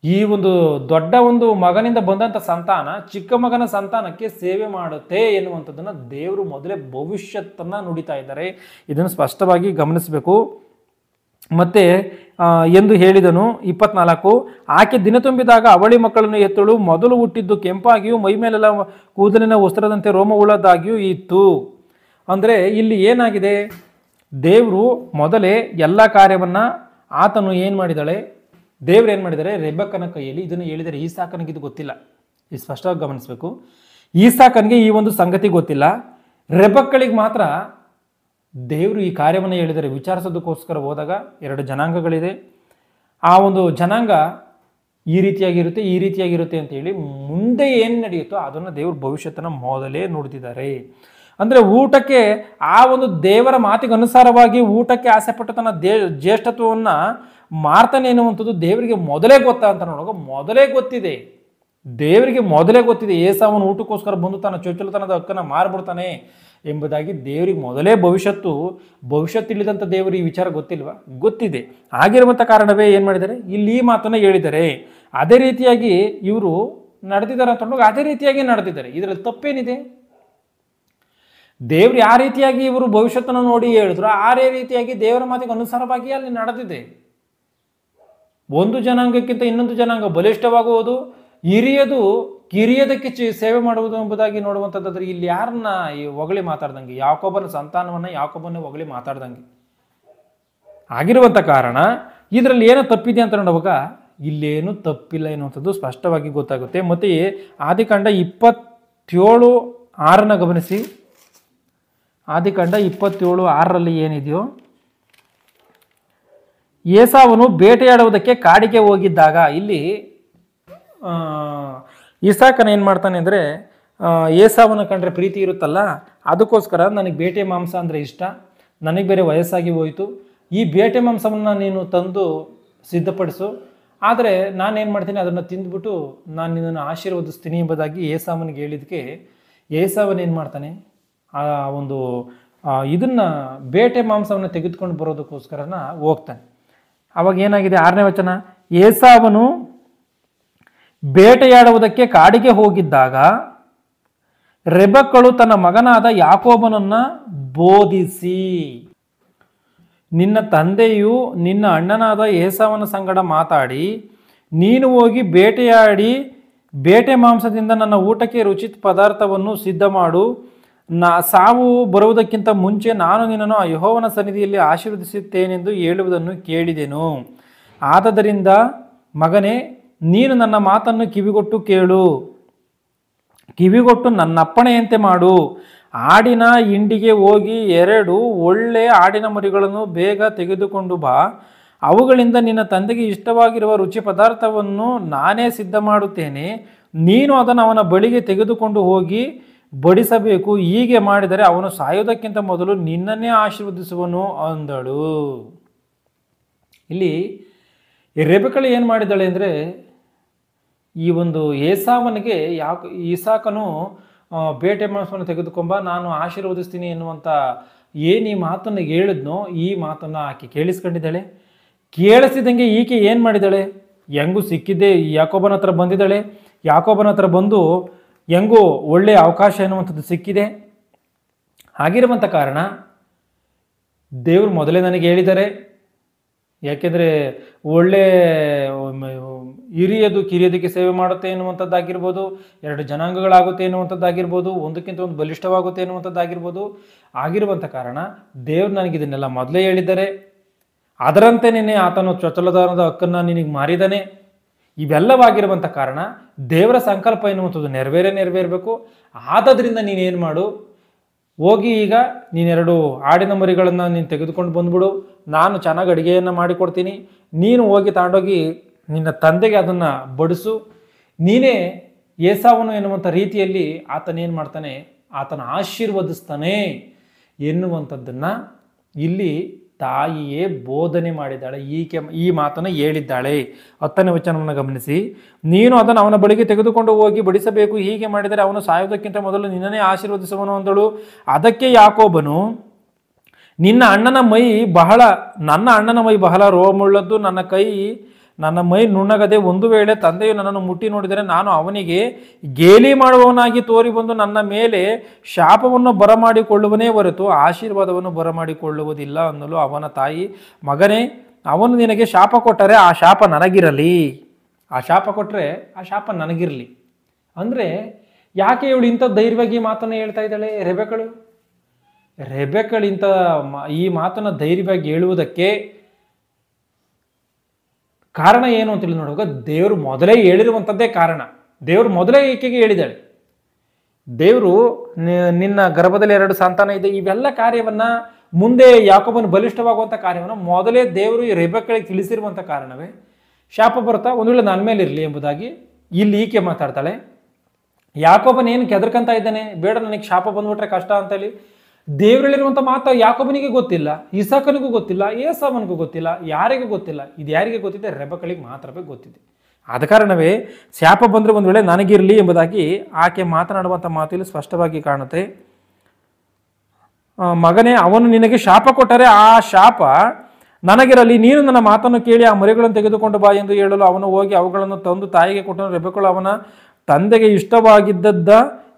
ಈ ಒಂದು ದೊಡ್ಡ ಒಂದು ಮಗನಿಂದ ಬಂದಂಥ ಸಂತಾನ ಚಿಕ್ಕ ಮಗನ ಸಂತಾನಕ್ಕೆ ಸೇವೆ ಮಾಡುತ್ತೆ ಎನ್ನುವಂಥದ್ದನ್ನು ದೇವರು ಮೊದಲೇ ಭವಿಷ್ಯತ್ತನ್ನು ನುಡಿತಾ ಇದ್ದಾರೆ. ಇದನ್ನು ಸ್ಪಷ್ಟವಾಗಿ ಗಮನಿಸಬೇಕು. ಮತ್ತೆ ಎಂದು ಹೇಳಿದನು. 24 ಆಕೆ ದಿನ ತುಂಬಿದಾಗ ಅವಳಿ ಮಕ್ಕಳನ್ನು ಎತ್ತಳು. ಮೊದಲು ಹುಟ್ಟಿದ್ದು ಕೆಂಪಾಗಿಯೂ ಮೈಮೇಲೆಲ್ಲ ಕೂದಲಿನ ವಸ್ತ್ರದಂತೆ ರೋಮವುಳ್ಳದಾಗಿಯೂ ಇತ್ತು. ಅಂದರೆ ಇಲ್ಲಿ ಏನಾಗಿದೆ, ದೇವರು ಮೊದಲೇ ಎಲ್ಲ ಕಾರ್ಯವನ್ನು ಆತನು ಏನು ಮಾಡಿದಾಳೆ, ದೇವರು ಏನು ಮಾಡಿದ್ದಾರೆ ರೆಬೆಕ್ಕನ ಕೈಯಲ್ಲಿ ಇದನ್ನು ಹೇಳಿದರೆ. ಈಸಾಕನಿಗೆ ಇದು ಗೊತ್ತಿಲ್ಲ, ಇದು ಸ್ಪಷ್ಟವಾಗಿ ಗಮನಿಸಬೇಕು. ಈಸಾಕನಿಗೆ ಈ ಒಂದು ಸಂಗತಿ ಗೊತ್ತಿಲ್ಲ. ರೆಬೆಕ್ಕಳಿಗೆ ಮಾತ್ರ ದೇವರು ಈ ಕಾರ್ಯವನ್ನು ಹೇಳಿದರೆ. ವಿಚಾರಿಸೋದಕ್ಕೋಸ್ಕರ ಹೋದಾಗ 2 ಜನಾಂಗಗಳಿದೆ. ಆ ಒಂದು ಜನಾಂಗ ಈ ರೀತಿಯಾಗಿರುತ್ತೆ ಅಂತೇಳಿ ಮುಂದೆ ಏನು ನಡೆಯುತ್ತೋ ಅದನ್ನು ದೇವರು ಭವಿಷ್ಯತನ ಮೊದಲೇ ನುಡಿದಿದ್ದಾರೆ. ಅಂದರೆ ಊಟಕ್ಕೆ ಆ ಒಂದು ದೇವರ ಮಾತಿಗೆ ಅನುಸಾರವಾಗಿ ಊಟಕ್ಕೆ ಆಸೆಪಟ್ಟು ತನ್ನ ಜ್ಯೇಷ್ಠತ್ವವನ್ನು ಮಾರ್ತಾನೆ ಎನ್ನುವಂಥದ್ದು ದೇವರಿಗೆ ಮೊದಲೇ ಗೊತ್ತಾ ಅಂತ ನೋಡುವಾಗ ಮೊದಲೇ ಗೊತ್ತಿದೆ. ದೇವರಿಗೆ ಮೊದಲೇ ಗೊತ್ತಿದೆ ಏಸಾವನು ಊಟಕ್ಕೋಸ್ಕರ ಬಂದು ತನ್ನ ಚೊಚ್ಚಲತನದ ಹಕ್ಕನ್ನು ಮಾರ್ಬಿಡ್ತಾನೆ ಎಂಬುದಾಗಿ ದೇವರಿಗೆ ಮೊದಲೇ ಭವಿಷ್ಯತ್ತು ತಿಳಿದಂಥ ದೇವರು ಈ ವಿಚಾರ ಗೊತ್ತಿಲ್ವಾ? ಗೊತ್ತಿದೆ. ಆಗಿರುವಂಥ ಕಾರಣವೇ ಏನು ಮಾಡಿದ್ದಾರೆ, ಇಲ್ಲಿ ಈ ಮಾತನ್ನು ಹೇಳಿದ್ದಾರೆ. ಅದೇ ರೀತಿಯಾಗಿ ಇವರು ನಡೆದಿದ್ದಾರೆ ಅಂತ ಅದೇ ರೀತಿಯಾಗಿ ನಡೆದಿದ್ದಾರೆ. ಇದರಲ್ಲಿ ತಪ್ಪೇನಿದೆ? ದೇವರು ಯಾವ ರೀತಿಯಾಗಿ ಇವರು ಭವಿಷ್ಯತ್ತನ್ನು ನೋಡಿ ಹೇಳಿದ್ರು ಅದೇ ರೀತಿಯಾಗಿ ದೇವರ ಮಾತಿಗೆ ಅನುಸಾರವಾಗಿ ಅಲ್ಲಿ ನಡೆದಿದೆ. ಒಂದು ಜನಾಂಗಕ್ಕಿಂತ ಇನ್ನೊಂದು ಜನಾಂಗ ಬಲಿಷ್ಠವಾಗುವುದು, ಹಿರಿಯದು ಕಿರಿಯದಕ್ಕೆ ಸೇವೆ ಮಾಡುವುದು ಎಂಬುದಾಗಿ ನೋಡುವಂಥದ್ದಾದ್ರೆ ಇಲ್ಲಿ ಯಾರನ್ನ ಹೊಗಳಿ ಮಾತಾಡ್ದಂಗೆ, ಯಾಕೋಬನ ಸಂತಾನವನ್ನು ಯಾಕೋಬನ್ನೇ ಹೊಗಳಿ ಮಾತಾಡ್ದಂಗೆ ಆಗಿರುವಂಥ ಕಾರಣ ಇದರಲ್ಲಿ ಏನೋ ತಪ್ಪಿದೆ ಅಂತ ನೋಡುವಾಗ ಇಲ್ಲೇನು ತಪ್ಪಿಲ್ಲ ಎನ್ನುವಂಥದ್ದು ಸ್ಪಷ್ಟವಾಗಿ ಗೊತ್ತಾಗುತ್ತೆ. ಮತ್ತು ಆದಿಕಾಂಡ 27:6 ಗಮನಿಸಿ. ಆದಿಕಾಂಡ 27:6 ಏನಿದೆಯೋ ಏಸಾವನು ಬೇಟೆಯಾಡುವುದಕ್ಕೆ ಕಾಡಿಗೆ ಹೋಗಿದ್ದಾಗ ಇಲ್ಲಿ ಇಸಾಕನ ಏನು ಮಾಡ್ತಾನೆ ಅಂದರೆ ಏಸಾವನ ಕಂಡ್ರೆ ಪ್ರೀತಿ ಇರುತ್ತಲ್ಲ, ಅದಕ್ಕೋಸ್ಕರ ನನಗೆ ಬೇಟೆ ಮಾಂಸ ಅಂದರೆ ಇಷ್ಟ, ನನಗೆ ಬೇರೆ ವಯಸ್ಸಾಗಿ ಹೋಯಿತು, ಈ ಬೇಟೆ ಮಾಂಸವನ್ನು ನೀನು ತಂದು ಸಿದ್ಧಪಡಿಸು, ಆದರೆ ನಾನೇನು ಮಾಡ್ತೀನಿ ಅದನ್ನು ತಿಂದ್ಬಿಟ್ಟು ನಾನು ನಿನ್ನನ್ನು ಆಶೀರ್ವದಿಸ್ತೀನಿ ಎಂಬುದಾಗಿ ಏಸಾವನಿಗೆ ಹೇಳಿದಕ್ಕೆ ಏಸಾವನ್ ಏನು ಮಾಡ್ತಾನೆ, ಆ ಒಂದು ಇದನ್ನು ಬೇಟೆ ಮಾಂಸವನ್ನು ತೆಗೆದುಕೊಂಡು ಬರೋದಕ್ಕೋಸ್ಕರನ ಹೋಗ್ತಾನೆ. ಅವಾಗ ಏನಾಗಿದೆ 6ನೇ ವಚನ, ಏಸಾವನು ಬೇಟೆಯಾಡುವುದಕ್ಕೆ ಕಾಡಿಗೆ ಹೋಗಿದ್ದಾಗ ರೆಬಕ್ಕಳು ತನ್ನ ಮಗನಾದ ಯಾಕೋಬನನ್ನು ಬೋಧಿಸಿ, ನಿನ್ನ ತಂದೆಯು ನಿನ್ನ ಅಣ್ಣನಾದ ಏಸಾವನ ಸಂಗಡ ಮಾತಾಡಿ ನೀನು ಹೋಗಿ ಬೇಟೆಯಾಡಿ ಬೇಟೆ ಮಾಂಸದಿಂದ ನನ್ನ ಊಟಕ್ಕೆ ರುಚಿ ಪದಾರ್ಥವನ್ನು ಸಿದ್ಧ ಮಾಡು, ಸಾವು ಬರುವುದಕ್ಕಿಂತ ಮುಂಚೆ ನಾನು ನಿನ್ನನ್ನು ಯೆಹೋವನ ಸನ್ನಿಧಿಯಲ್ಲಿ ಆಶೀರ್ವದಿಸುತ್ತೇನೆಂದು ಹೇಳುವುದನ್ನು ಕೇಳಿದೆನು. ಆದದರಿಂದ ಮಗನೇ, ನೀನು ನನ್ನ ಮಾತನ್ನು ಕಿವಿಗೊಟ್ಟು ನನ್ನಪ್ಪಣೆಯಂತೆ ಮಾಡು. ಆಡಿನ ಹಿಂಡಿಗೆ ಹೋಗಿ 2 ಒಳ್ಳೆ ಆಡಿನ ಮರಿಗಳನ್ನು ಬೇಗ ತೆಗೆದುಕೊಂಡು ಬಾ. ಅವುಗಳಿಂದ ನಿನ್ನ ತಂದೆಗೆ ಇಷ್ಟವಾಗಿರುವ ರುಚಿ ಪದಾರ್ಥವನ್ನು ನಾನೇ ಸಿದ್ಧ ಮಾಡುತ್ತೇನೆ. ನೀನು ಅದನ್ನು ಅವನ ಬಳಿಗೆ ತೆಗೆದುಕೊಂಡು ಹೋಗಿ ಬಡಿಸಬೇಕು. ಹೀಗೆ ಮಾಡಿದರೆ ಅವನು ಸಾಯುವುದಕ್ಕಿಂತ ಮೊದಲು ನಿನ್ನನ್ನೇ ಆಶೀರ್ವದಿಸುವನು ಅಂದಳು. ಇಲ್ಲಿ ರೆಬೆಕ್ಕಳು ಏನು ಮಾಡಿದ್ದಾಳೆ ಅಂದರೆ, ಈ ಒಂದು ಏಸಾವನಿಗೆ ಇಸಾಕನು ಬೇಟೆ ಮಾಂಸವನ್ನು ತೆಗೆದುಕೊಂಬ, ನಾನು ಆಶೀರ್ವದಿಸ್ತೀನಿ ಎನ್ನುವಂಥ ಏನು ಈ ಮಾತನ್ನು ಹೇಳಿದ್ನೋ ಈ ಮಾತನ್ನು ಆಕೆ ಕೇಳಿಸ್ಕೊಂಡಿದ್ದಾಳೆ. ಕೇಳಿಸಿದಂಗೆ ಈಕೆ ಏನು ಮಾಡಿದ್ದಾಳೆ, ಹೆಂಗೂ ಸಿಕ್ಕಿದ್ದೆ ಯಾಕೋಬನ ಹತ್ರ ಬಂದಿದ್ದಾಳೆ. ಯಾಕೋಬನ ಹತ್ರ ಬಂದು ಹೆಂಗೂ ಒಳ್ಳೆಯ ಅವಕಾಶ ಎನ್ನುವಂಥದ್ದು ಸಿಕ್ಕಿದೆ. ಆಗಿರುವಂಥ ಕಾರಣ ದೇವರು ಮೊದಲೇ ನನಗೆ ಹೇಳಿದ್ದಾರೆ, ಯಾಕೆಂದರೆ ಒಳ್ಳೆ ಹಿರಿಯದು ಕಿರಿಯದಕ್ಕೆ ಸೇವೆ ಮಾಡುತ್ತೆ ಎನ್ನುವಂಥದ್ದಾಗಿರ್ಬೋದು, 2 ಜನಾಂಗಗಳಾಗುತ್ತೆ ಎನ್ನುವಂಥದ್ದಾಗಿರ್ಬೋದು, ಒಂದಕ್ಕಿಂತ ಒಂದು ಬಲಿಷ್ಠವಾಗುತ್ತೆ ಎನ್ನುವಂಥದ್ದಾಗಿರ್ಬೋದು. ಆಗಿರುವಂಥ ಕಾರಣ ದೇವರು ನನಗೆ ಇದನ್ನೆಲ್ಲ ಮೊದಲೇ ಹೇಳಿದ್ದಾರೆ. ಅದರಂತೆ ನಿನ್ನೆ ಆತನು ಚೊಚ್ಚಲದಾನದ ಹಕ್ಕನ್ನು ನಿನಗೆ ಮಾರಿದ್ದಾನೆ. ಇವೆಲ್ಲವಾಗಿರುವಂಥ ಕಾರಣ ದೇವರ ಸಂಕಲ್ಪ ಎನ್ನುವಂಥದ್ದು ನೆರವೇರಬೇಕು. ಆದದ್ರಿಂದ ನೀನೇನು ಮಾಡು, ಹೋಗಿ ಈಗ ನೀನು 2 ಆಡಿನ ಮರಿಗಳನ್ನು ನೀನು ತೆಗೆದುಕೊಂಡು ಬಂದ್ಬಿಡು, ನಾನು ಚೆನ್ನಾಗಿ ಅಡುಗೆಯನ್ನು ಮಾಡಿಕೊಡ್ತೀನಿ, ನೀನು ಹೋಗಿ ತಗೊಂಡೋಗಿ ನಿನ್ನ ತಂದೆಗೆ ಅದನ್ನು ಬಡಿಸು. ನೀನೇ ಏಸಾವನು ಎನ್ನುವಂಥ ರೀತಿಯಲ್ಲಿ ಆತನೇನು ಮಾಡ್ತಾನೆ, ಆತನ ಆಶೀರ್ವದಿಸ್ತಾನೆ ಎನ್ನುವಂಥದ್ದನ್ನು ಇಲ್ಲಿ ತಾಯಿಯೇ ಬೋಧನೆ ಮಾಡಿದ್ದಾಳೆ. ಈ ಮಾತನ್ನು ಹೇಳಿದ್ದಾಳೆ. 10ನೇ ವಚನವನ್ನು ಗಮನಿಸಿ, ನೀನು ಅದನ್ನು ಅವನ ಬಳಿಗೆ ತೆಗೆದುಕೊಂಡು ಹೋಗಿ ಬಡಿಸಬೇಕು. ಹೀಗೆ ಮಾಡಿದರೆ ಅವನು ಸಾಯುವುದಕ್ಕಿಂತ ಮೊದಲು ನಿನ್ನನ್ನೇ ಆಶೀರ್ವದಿಸುವನು ಅಂದಳು. ಅದಕ್ಕೆ ಯಾಕೋಬನು, ನನ್ನ ಅಣ್ಣನ ಮೈ ಬಹಳ ರೋಮುಳ್ಳದ್ದು, ನನ್ನ ಮೈ ನುಣ್ಣಗದೆ. ಒಂದು ವೇಳೆ ತಂದೆಯು ನನ್ನನ್ನು ಮುಟ್ಟಿ ನೋಡಿದರೆ ನಾನು ಅವನಿಗೆ ಗೇಲಿ ಮಾಡುವವನಾಗಿ ತೋರಿ ಬಂದು ನನ್ನ ಮೇಲೆ ಶಾಪವನ್ನು ಬರಮಾಡಿಕೊಳ್ಳುವನೇ ಹೊರತು ಆಶೀರ್ವಾದವನ್ನು ಬರಮಾಡಿಕೊಳ್ಳುವುದಿಲ್ಲ ಅನ್ನಲು ಅವನ ತಾಯಿ, ಮಗನೇ, ಅವನು ನಿನಗೆ ಶಾಪ ಕೊಟ್ಟರೆ ಆ ಶಾಪ ನನಗಿರಲಿ, ಆ ಶಾಪ ಕೊಟ್ಟರೆ ಆ ಶಾಪ ನನಗಿರಲಿ. ಅಂದರೆ ಯಾಕೆ ಇವಳು ಇಂಥ ಧೈರ್ಯವಾಗಿ ಮಾತನ್ನು ಹೇಳ್ತಾ ಇದ್ದಾಳೆ ರೆಬೆಕ್ಕಳು ಇಂಥ ಈ ಮಾತನ್ನು ಧೈರ್ಯವಾಗಿ ಹೇಳುವುದಕ್ಕೆ ಕಾರಣ ಏನು ಅಂತೇಳಿ ನೋಡುವಾಗ ದೇವರು ಮೊದಲೇ ಹೇಳಿರುವಂಥದ್ದೇ ಕಾರಣ. ದೇವರು ಮೊದಲೇ ಈಕೆಗೆ ಹೇಳಿದ್ದಾಳೆ, ದೇವರು ನಿನ್ನ ಗರ್ಭದಲ್ಲಿ 2 ಸಂತಾನ ಇದೆ, ಇವೆಲ್ಲ ಕಾರ್ಯವನ್ನು ಮುಂದೆ ಯಾಕೋಬನು ಬಲಿಷ್ಠವಾಗುವಂಥ ಕಾರ್ಯವನ್ನು ಮೊದಲೇ ದೇವರು ಈ ರೆಬೆಕ್ಕಳಿಗೆ ತಿಳಿಸಿರುವಂಥ ಕಾರಣವೇ ಶಾಪ ಬರ್ತಾ ಒಂದು ವೇಳೆ ನನ್ನ ಮೇಲೆ ಇರಲಿ ಎಂಬುದಾಗಿ ಇಲ್ಲಿ ಈಕೆ ಮಾತಾಡ್ತಾಳೆ. ಯಾಕೋಬನ್ ಏನು ಕೆದರ್ಕಂತ ಇದ್ದಾನೆ, ಬೇಡ ನನಗೆ ಶಾಪ ಬಂದ್ಬಿಟ್ರೆ ಕಷ್ಟ ಅಂತೇಳಿ. ದೇವರಲ್ಲಿರುವಂಥ ಮಾತು ಯಾಕೋಬನಿಗೆ ಗೊತ್ತಿಲ್ಲ, ಇಸಾಕನಿಗೂ ಗೊತ್ತಿಲ್ಲ, ಏಸಾವನಿಗೂ ಗೊತ್ತಿಲ್ಲ, ಯಾರಿಗೂ ಗೊತ್ತಿಲ್ಲ. ಇದು ಯಾರಿಗೆ ಗೊತ್ತಿದೆ, ರೆಬೆಕ್ಕಳಿಗೆ ಮಾತ್ರವೇ ಗೊತ್ತಿದೆ. ಆದ ಕಾರಣವೇ ಶಾಪ ಬಂದರೆ ಒಂದು ವೇಳೆ ನನಗಿರಲಿ ಎಂಬುದಾಗಿ ಆಕೆ ಮಾತನಾಡುವಂಥ ಮಾತು ಇಲ್ಲಿ ಸ್ಪಷ್ಟವಾಗಿ ಕಾಣುತ್ತೆ. ಮಗನೇ, ಅವನು ನಿನಗೆ ಶಾಪ ಕೊಟ್ಟರೆ ಆ ಶಾಪ ನನಗಿರಲಿ, ನೀನು ನನ್ನ ಮಾತನ್ನು ಕೇಳಿ ಆ ಮರಿಗಳನ್ನು ತೆಗೆದುಕೊಂಡು ಬಾ ಎಂದು ಹೇಳಲು ಅವನು ಹೋಗಿ ಅವುಗಳನ್ನು ತಂದು ತಾಯಿಗೆ ಕೊಟ್ಟನು. ರೆಬೆಕ್ಕಳು ಅವನ ತಂದೆಗೆ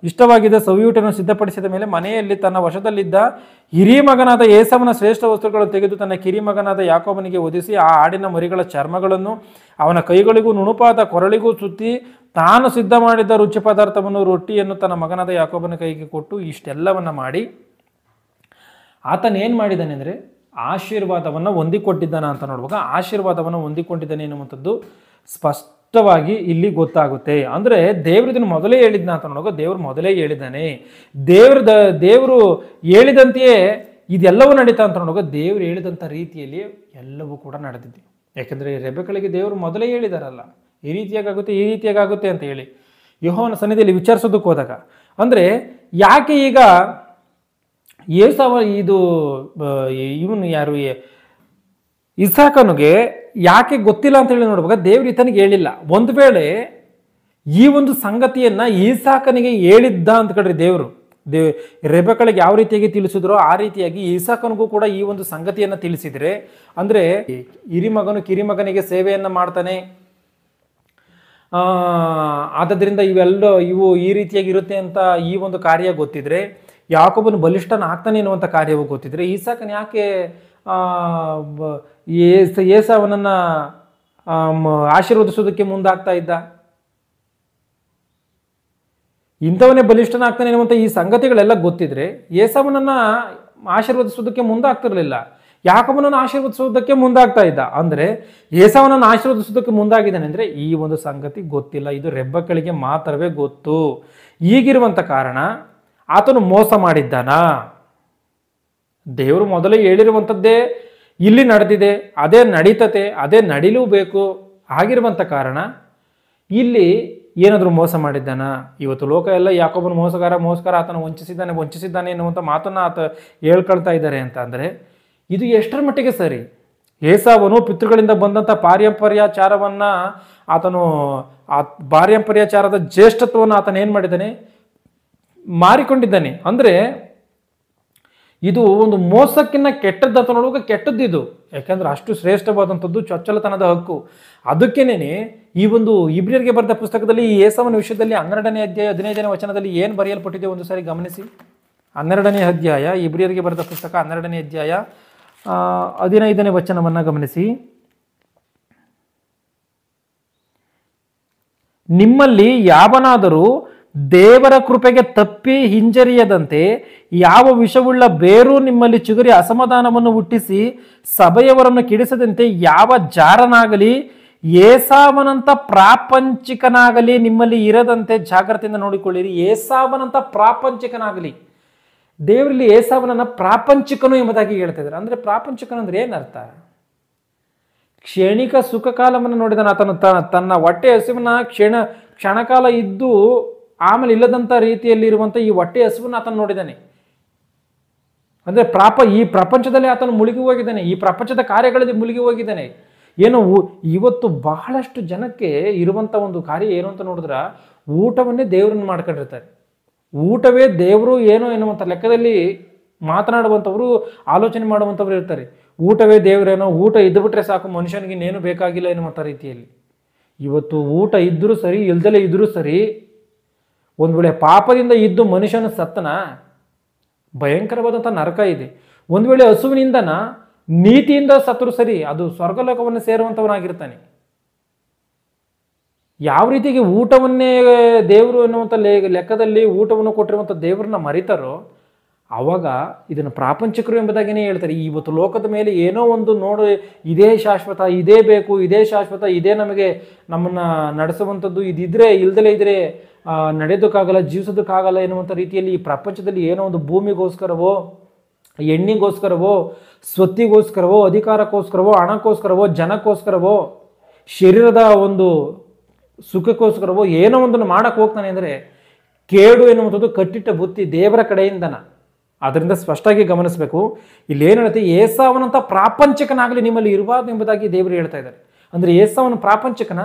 ಇಷ್ಟವಾಗಿದ್ದ ಸವಿಯೂಟನ್ನು ಸಿದ್ಧಪಡಿಸಿದ ಮೇಲೆ ಮನೆಯಲ್ಲಿ ತನ್ನ ವಶದಲ್ಲಿದ್ದ ಹಿರಿಯ ಮಗನಾದ ಏಸಾವನ ಶ್ರೇಷ್ಠ ವಸ್ತುಗಳನ್ನು ತೆಗೆದು ತನ್ನ ಕಿರಿ ಮಗನಾದ ಯಾಕೋಬನಿಗೆ ಒದಿಸಿ ಆ ಆಡಿನ ಮರಿಗಳ ಚರ್ಮಗಳನ್ನು ಅವನ ಕೈಗಳಿಗೂ ನುಣುಪಾದ ಕೊರಳಿಗೂ ಸುತ್ತಿ ತಾನು ಸಿದ್ಧ ಮಾಡಿದ್ದ ರುಚಿ ಪದಾರ್ಥವನ್ನು ರೊಟ್ಟಿಯನ್ನು ತನ್ನ ಮಗನಾದ ಯಾಕೋಬನ ಕೈಗೆ ಕೊಟ್ಟು ಇಷ್ಟೆಲ್ಲವನ್ನು ಮಾಡಿ ಆತನೇನು ಮಾಡಿದ್ದಾನೆ ಅಂದರೆ ಆಶೀರ್ವಾದವನ್ನು ಹೊಂದಿಕೊಟ್ಟಿದ್ದಾನೆ ಅಂತ ನೋಡುವಾಗ ಆಶೀರ್ವಾದವನ್ನು ಹೊಂದಿಕೊಂಡಿದ್ದಾನೆ ಎನ್ನುವಂಥದ್ದು ಸ್ಪಷ್ಟವಾಗಿ ಇಲ್ಲಿ ಗೊತ್ತಾಗುತ್ತೆ. ಅಂದರೆ ದೇವರು ಇದನ್ನು ಮೊದಲೇ ಹೇಳಿದ್ನ ಅಂತ ನೋಡುವಾಗ ದೇವರು ಮೊದಲೇ ಹೇಳಿದ್ದಾನೆ. ದೇವರು ಹೇಳಿದಂತೆಯೇ ಇದೆಲ್ಲವೂ ನಡೀತಾ ಅಂತ ನೋಡುವಾಗ ದೇವರು ಹೇಳಿದಂಥ ರೀತಿಯಲ್ಲಿ ಎಲ್ಲವೂ ಕೂಡ ನಡೆದಿದೆ. ಯಾಕೆಂದರೆ ರೆಬೆಕ್ಕಳಿಗೆ ದೇವರು ಮೊದಲೇ ಹೇಳಿದಾರಲ್ಲ, ಈ ರೀತಿಯಾಗುತ್ತೆ ಈ ರೀತಿಯಾಗುತ್ತೆ ಅಂತ ಹೇಳಿ ಯೆಹೋವನ ಸನ್ನಿಧಿಯಲ್ಲಿ ವಿಚಾರಿಸೋದಕ್ಕೆ ಹೋದಾಗ. ಅಂದರೆ ಯಾಕೆ ಈಗ ಏಸಾವ ಇವನು ಯಾರು ಇಸಾಕನಿಗೆ ಯಾಕೆ ಗೊತ್ತಿಲ್ಲ ಅಂತ ಹೇಳಿ ನೋಡುವಾಗ ದೇವರು ಈತನಿಗೆ ಹೇಳಿಲ್ಲ. ಒಂದು ವೇಳೆ ಈ ಒಂದು ಸಂಗತಿಯನ್ನ ಇಸಾಕನಿಗೆ ಹೇಳಿದ್ದ ಅಂತ ಕಡ್ರಿ ದೇವರು ರೆಬೆಕ್ಕಳಿಗೆ ಯಾವ ರೀತಿಯಾಗಿ ತಿಳಿಸಿದ್ರೋ ಆ ರೀತಿಯಾಗಿ ಇಸಾಕನಿಗೂ ಕೂಡ ಈ ಒಂದು ಸಂಗತಿಯನ್ನು ತಿಳಿಸಿದರೆ, ಅಂದರೆ ಹಿರಿಮಗನು ಕಿರಿಮಗನಿಗೆ ಸೇವೆಯನ್ನು ಮಾಡ್ತಾನೆ, ಆದ್ದರಿಂದ ಇವು ಈ ರೀತಿಯಾಗಿ ಇರುತ್ತೆ ಅಂತ ಈ ಒಂದು ಕಾರ್ಯ ಗೊತ್ತಿದ್ರೆ, ಯಾಕೋಬನು ಬಲಿಷ್ಠನಾಗ್ತಾನೆ ಎನ್ನುವಂಥ ಕಾರ್ಯವು ಗೊತ್ತಿದ್ರೆ, ಇಸಾಕನ ಯಾಕೆ ಏಸಾವನನ್ನ ಆಶೀರ್ವದಿಸೋದಕ್ಕೆ ಮುಂದಾಗ್ತಾ ಇದ್ದ? ಇಂಥವನೇ ಬಲಿಷ್ಠನಾಗ್ತಾನೆ ಎನ್ನುವಂಥ ಈ ಸಂಗತಿಗಳೆಲ್ಲ ಗೊತ್ತಿದ್ರೆ ಏಸಾವನನ್ನ ಆಶೀರ್ವದಿಸೋದಕ್ಕೆ ಮುಂದಾಗ್ತಿರ್ಲಿಲ್ಲ, ಯಾಕೋಬನನ್ನು ಆಶೀರ್ವದಿಸೋದಕ್ಕೆ ಮುಂದಾಗ್ತಾ ಇದ್ದ. ಅಂದರೆ ಏಸಾವನನ್ನು ಆಶೀರ್ವದಿಸೋದಕ್ಕೆ ಮುಂದಾಗಿದ್ದಾನೆ ಅಂದರೆ ಈ ಒಂದು ಸಂಗತಿ ಗೊತ್ತಿಲ್ಲ, ಇದು ರೆಬೆಕ್ಕಳಿಗೆ ಮಾತ್ರವೇ ಗೊತ್ತು. ಈಗಿರುವಂಥ ಕಾರಣ ಆತನು ಮೋಸ ಮಾಡಿದ್ದಾನ? ದೇವರು ಮೊದಲೇ ಹೇಳಿರುವಂಥದ್ದೇ ಇಲ್ಲಿ ನಡೆದಿದೆ, ಅದೇ ನಡೀತತೆ, ಅದೇ ನಡಿಲೂಬೇಕು. ಆಗಿರುವಂಥ ಕಾರಣ ಇಲ್ಲಿ ಏನಾದರೂ ಮೋಸ ಮಾಡಿದ್ದಾನ? ಇವತ್ತು ಲೋಕ ಎಲ್ಲ ಯಾಕೋಬನ ಮೋಸಗಾರ ಆತನ ವಂಚಿಸಿದ್ದಾನೆ ಎನ್ನುವಂಥ ಮಾತನ್ನು ಆತ ಹೇಳ್ಕೊಳ್ತಾ ಇದ್ದಾರೆ ಅಂತ ಅಂದರೆ ಇದು ಎಷ್ಟರ ಮಟ್ಟಿಗೆ ಸರಿ? ಏಸಾವನು ಪಿತೃಗಳಿಂದ ಬಂದಂಥ ಪಾರಂಪರ್ಯಾಚಾರವನ್ನು ಆತನು ಆ ಪಾರಂಪರ್ಯಾಚಾರದ ಜ್ಯೇಷ್ಠತ್ವವನ್ನು ಆತನ ಏನು ಮಾಡಿದ್ದಾನೆ? ಮಾರಿಕೊಂಡಿದ್ದಾನೆ. ಅಂದರೆ ಇದು ಒಂದು ಮೋಸಕ್ಕಿಂತ ಕೆಟ್ಟದ್ದು ಅಂತ ನೋಡುವಾಗ ಕೆಟ್ಟದ್ದಿದು. ಯಾಕೆಂದ್ರೆ ಅಷ್ಟು ಶ್ರೇಷ್ಠವಾದಂಥದ್ದು ಚೊಚ್ಚಲತನದ ಹಕ್ಕು. ಅದಕ್ಕೇನೆ ಈ ಒಂದು ಇಬ್ರಿಯರಿಗೆ ಬರೆದ ಪುಸ್ತಕದಲ್ಲಿ ಈ ಏಸಾವನ ವಿಷಯದಲ್ಲಿ 12ನೇ ಅಧ್ಯಾಯ 15ನೇ ವಚನದಲ್ಲಿ ಏನು ಬರೆಯಲ್ಪಟ್ಟಿದೆ ಒಂದು ಸಾರಿ ಗಮನಿಸಿ. 12ನೇ ಅಧ್ಯಾಯ, ಇಬ್ರಿಯರಿಗೆ ಬರೆದ ಪುಸ್ತಕ 12ನೇ ಅಧ್ಯಾಯ 15ನೇ ವಚನವನ್ನು ಗಮನಿಸಿ. ನಿಮ್ಮಲ್ಲಿ ಯಾವನಾದರೂ ದೇವರ ಕೃಪೆಗೆ ತಪ್ಪಿ ಹಿಂಜರಿಯದಂತೆ ಯಾವ ವಿಷವುಳ್ಳ ಬೇರು ನಿಮ್ಮಲ್ಲಿ ಚಿಗುರಿ ಅಸಮಾಧಾನವನ್ನು ಹುಟ್ಟಿಸಿ ಸಭೆಯವರನ್ನು ಕೆಡಿಸದಂತೆ ಯಾವ ಜಾರನಾಗಲಿ ಏಸಾವನಂತ ಪ್ರಾಪಂಚಿಕನಾಗಲಿ ನಿಮ್ಮಲ್ಲಿ ಇರದಂತೆ ಜಾಗ್ರತೆಯಿಂದ ನೋಡಿಕೊಳ್ಳಿರಿ. ಏಸಾವನಂತ ಪ್ರಾಪಂಚಿಕನಾಗಲಿ. ದೇವರಲ್ಲಿ ಏಸಾವನನ್ನ ಪ್ರಾಪಂಚಿಕನು ಎಂಬುದಾಗಿ ಹೇಳ್ತಾ ಇದ್ದಾರೆ. ಅಂದರೆ ಪ್ರಾಪಂಚಿಕನು ಅಂದ್ರೆ ಏನರ್ಥ? ಕ್ಷಣಿಕ ಸುಖ ಕಾಲವನ್ನು ನೋಡಿದಾನ ಆತನು. ತನ್ನ ಹೊಟ್ಟೆ ಹಸಿವನ್ನ ಕ್ಷಣಕಾಲ ಇದ್ದು ಆಮೇಲೆ ಇಲ್ಲದಂಥ ರೀತಿಯಲ್ಲಿ ಇರುವಂಥ ಈ ಹೊಟ್ಟೆ ಹಸುವನ್ನು ಆತನು ನೋಡಿದ್ದಾನೆ. ಅಂದರೆ ಈ ಪ್ರಪಂಚದಲ್ಲಿ ಆತನು ಮುಳುಗಿ ಹೋಗಿದ್ದಾನೆ, ಈ ಪ್ರಪಂಚದ ಕಾರ್ಯಗಳಲ್ಲಿ ಮುಳುಗಿ ಹೋಗಿದ್ದಾನೆ. ಏನು ಇವತ್ತು ಬಹಳಷ್ಟು ಜನಕ್ಕೆ ಇರುವಂಥ ಒಂದು ಕಾರ್ಯ ಏನು ಅಂತ ನೋಡಿದ್ರೆ ಊಟವನ್ನೇ ದೇವರನ್ನು ಮಾಡ್ಕೊಂಡಿರ್ತಾರೆ. ಊಟವೇ ದೇವರು ಏನೋ ಎನ್ನುವಂಥ ಲೆಕ್ಕದಲ್ಲಿ ಮಾತನಾಡುವಂಥವ್ರು, ಆಲೋಚನೆ ಮಾಡುವಂಥವ್ರು ಇರ್ತಾರೆ. ಊಟವೇ ದೇವರೇನೋ, ಊಟ ಇದ್ದುಬಿಟ್ರೆ ಸಾಕು, ಮನುಷ್ಯನಿಗೆ ಇನ್ನೇನು ಬೇಕಾಗಿಲ್ಲ ಎನ್ನುವಂಥ ರೀತಿಯಲ್ಲಿ. ಇವತ್ತು ಊಟ ಇದ್ದರೂ ಸರಿ, ಇಲ್ದಲೇ ಇದ್ದರೂ ಸರಿ, ಒಂದು ವೇಳೆ ಪಾಪದಿಂದ ಇದ್ದು ಮನುಷ್ಯನ ಸತ್ತನ ಭಯಂಕರವಾದಂಥ ನರಕ ಇದೆ. ಒಂದು ವೇಳೆ ಹಸುವಿನಿಂದನ ನೀತಿಯಿಂದ ಸತ್ತರೂ ಸರಿ, ಅದು ಸ್ವರ್ಗಲೋಕವನ್ನು ಸೇರುವಂಥವನಾಗಿರ್ತಾನೆ. ಯಾವ ರೀತಿಗೆ ಊಟವನ್ನೇ ದೇವರು ಎನ್ನುವಂಥ ಲೆಕ್ಕದಲ್ಲಿ ಊಟವನ್ನು ಕೊಟ್ಟಿರುವಂಥ ದೇವರನ್ನ ಮರಿತಾರೋ ಆವಾಗ ಇದನ್ನು ಪ್ರಾಪಂಚಿಕರು ಎಂಬುದಾಗಿಯೇ ಹೇಳ್ತಾರೆ. ಇವತ್ತು ಲೋಕದ ಮೇಲೆ ಏನೋ ಒಂದು ಇದೇ ಶಾಶ್ವತ, ಇದೇ ಬೇಕು, ಇದೇ ಶಾಶ್ವತ, ಇದೇ ನಮಗೆ ನಮ್ಮನ್ನು ನಡೆಸುವಂಥದ್ದು, ಇದಿದ್ರೆ ಇಲ್ದಲೇ ಇದ್ರೆ ನಡೆಯೋದಕ್ಕಾಗಲ್ಲ, ಜೀವಿಸೋದಕ್ಕಾಗಲ್ಲ ಎನ್ನುವಂಥ ರೀತಿಯಲ್ಲಿ ಈ ಪ್ರಪಂಚದಲ್ಲಿ ಏನೋ ಒಂದು ಭೂಮಿಗೋಸ್ಕರವೋ, ಎಣ್ಣಿಗೋಸ್ಕರವೋ, ಸ್ವತ್ತಿಗೋಸ್ಕರವೋ, ಅಧಿಕಾರಕ್ಕೋಸ್ಕರವೋ, ಹಣಕ್ಕೋಸ್ಕರವೋ, ಜನಕ್ಕೋಸ್ಕರವೋ, ಶರೀರದ ಒಂದು ಸುಖಕ್ಕೋಸ್ಕರವೋ ಏನೋ ಒಂದನ್ನು ಮಾಡಕ್ಕೆ ಹೋಗ್ತಾನೆ ಅಂದರೆ ಕೇಡು ಎನ್ನುವಂಥದ್ದು ಕಟ್ಟಿಟ್ಟ ಬುತ್ತಿ ದೇವರ ಕಡೆಯಿಂದನ. ಅದರಿಂದ ಸ್ಪಷ್ಟವಾಗಿ ಗಮನಿಸಬೇಕು. ಇಲ್ಲಿ ಏನು ಹೇಳುತ್ತೆ? ಏಸಾವನಂತ ಪ್ರಾಪಂಚಿಕನಾಗಲಿ ನಿಮ್ಮಲ್ಲಿ ಇರಬಾರ್ದು ಎಂಬುದಾಗಿ ದೇವರು ಹೇಳ್ತಾ ಇದ್ದಾರೆ. ಅಂದರೆ ಏಸಾವನು ಪ್ರಾಪಂಚಿಕನ?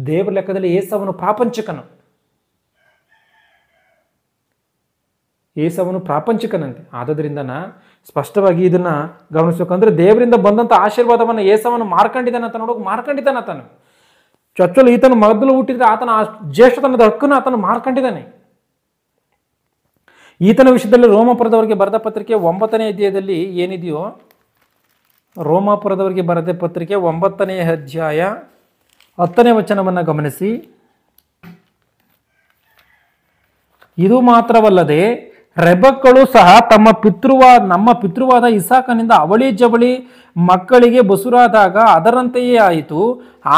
ದೇವರ ಲೆಕ್ಕದಲ್ಲಿ ಏಸಾವನು ಪ್ರಾಪಂಚಿಕನು. ಏಸಾವನು ಪ್ರಾಪಂಚಿಕನಂತೆ. ಆದ್ದರಿಂದನ ಸ್ಪಷ್ಟವಾಗಿ ಇದನ್ನ ಗಮನಿಸಬೇಕು. ಅಂದರೆ ದೇವರಿಂದ ಬಂದಂಥ ಆಶೀರ್ವಾದವನ್ನು ಏಸಾವನು ಮಾರ್ಕೊಂಡಿದ್ದಾನೆ ಅಂತ ನೋಡೋಕೆ ಮಾರ್ಕೊಂಡಿದ್ದಾನೆ. ಆತನು ಚೊಚ್ಚಲು ಈತನು ಮೊದಲು ಹುಟ್ಟಿದ್ರೆ ಆತನ ಜ್ಯೇಷ್ಠತನದ ಹಕ್ಕನ್ನು ಆತನು ಮಾರ್ಕೊಂಡಿದ್ದಾನೆ. ಈತನ ವಿಷಯದಲ್ಲಿ ರೋಮಾಪುರದವರಿಗೆ ಬರೆದ ಪತ್ರಿಕೆ 9ನೇ ಅಧ್ಯಾಯದಲ್ಲಿ ಏನಿದೆಯೋ, ರೋಮಾಪುರದವರಿಗೆ ಬರೆದ ಪತ್ರಿಕೆ 9ನೇ ಅಧ್ಯಾಯ 10ನೇ ವಚನವನ್ನು ಗಮನಿಸಿ. ಇದು ಮಾತ್ರವಲ್ಲದೆ ರೆಬೆಕ್ಕಳು ಸಹ ನಮ್ಮ ಪಿತೃವಾದ ಇಸಾಕನಿಂದ ಅವಳಿ ಜವಳಿ ಮಕ್ಕಳಿಗೆ ಬಸುರಾದಾಗ ಅದರಂತೆಯೇ ಆಯಿತು.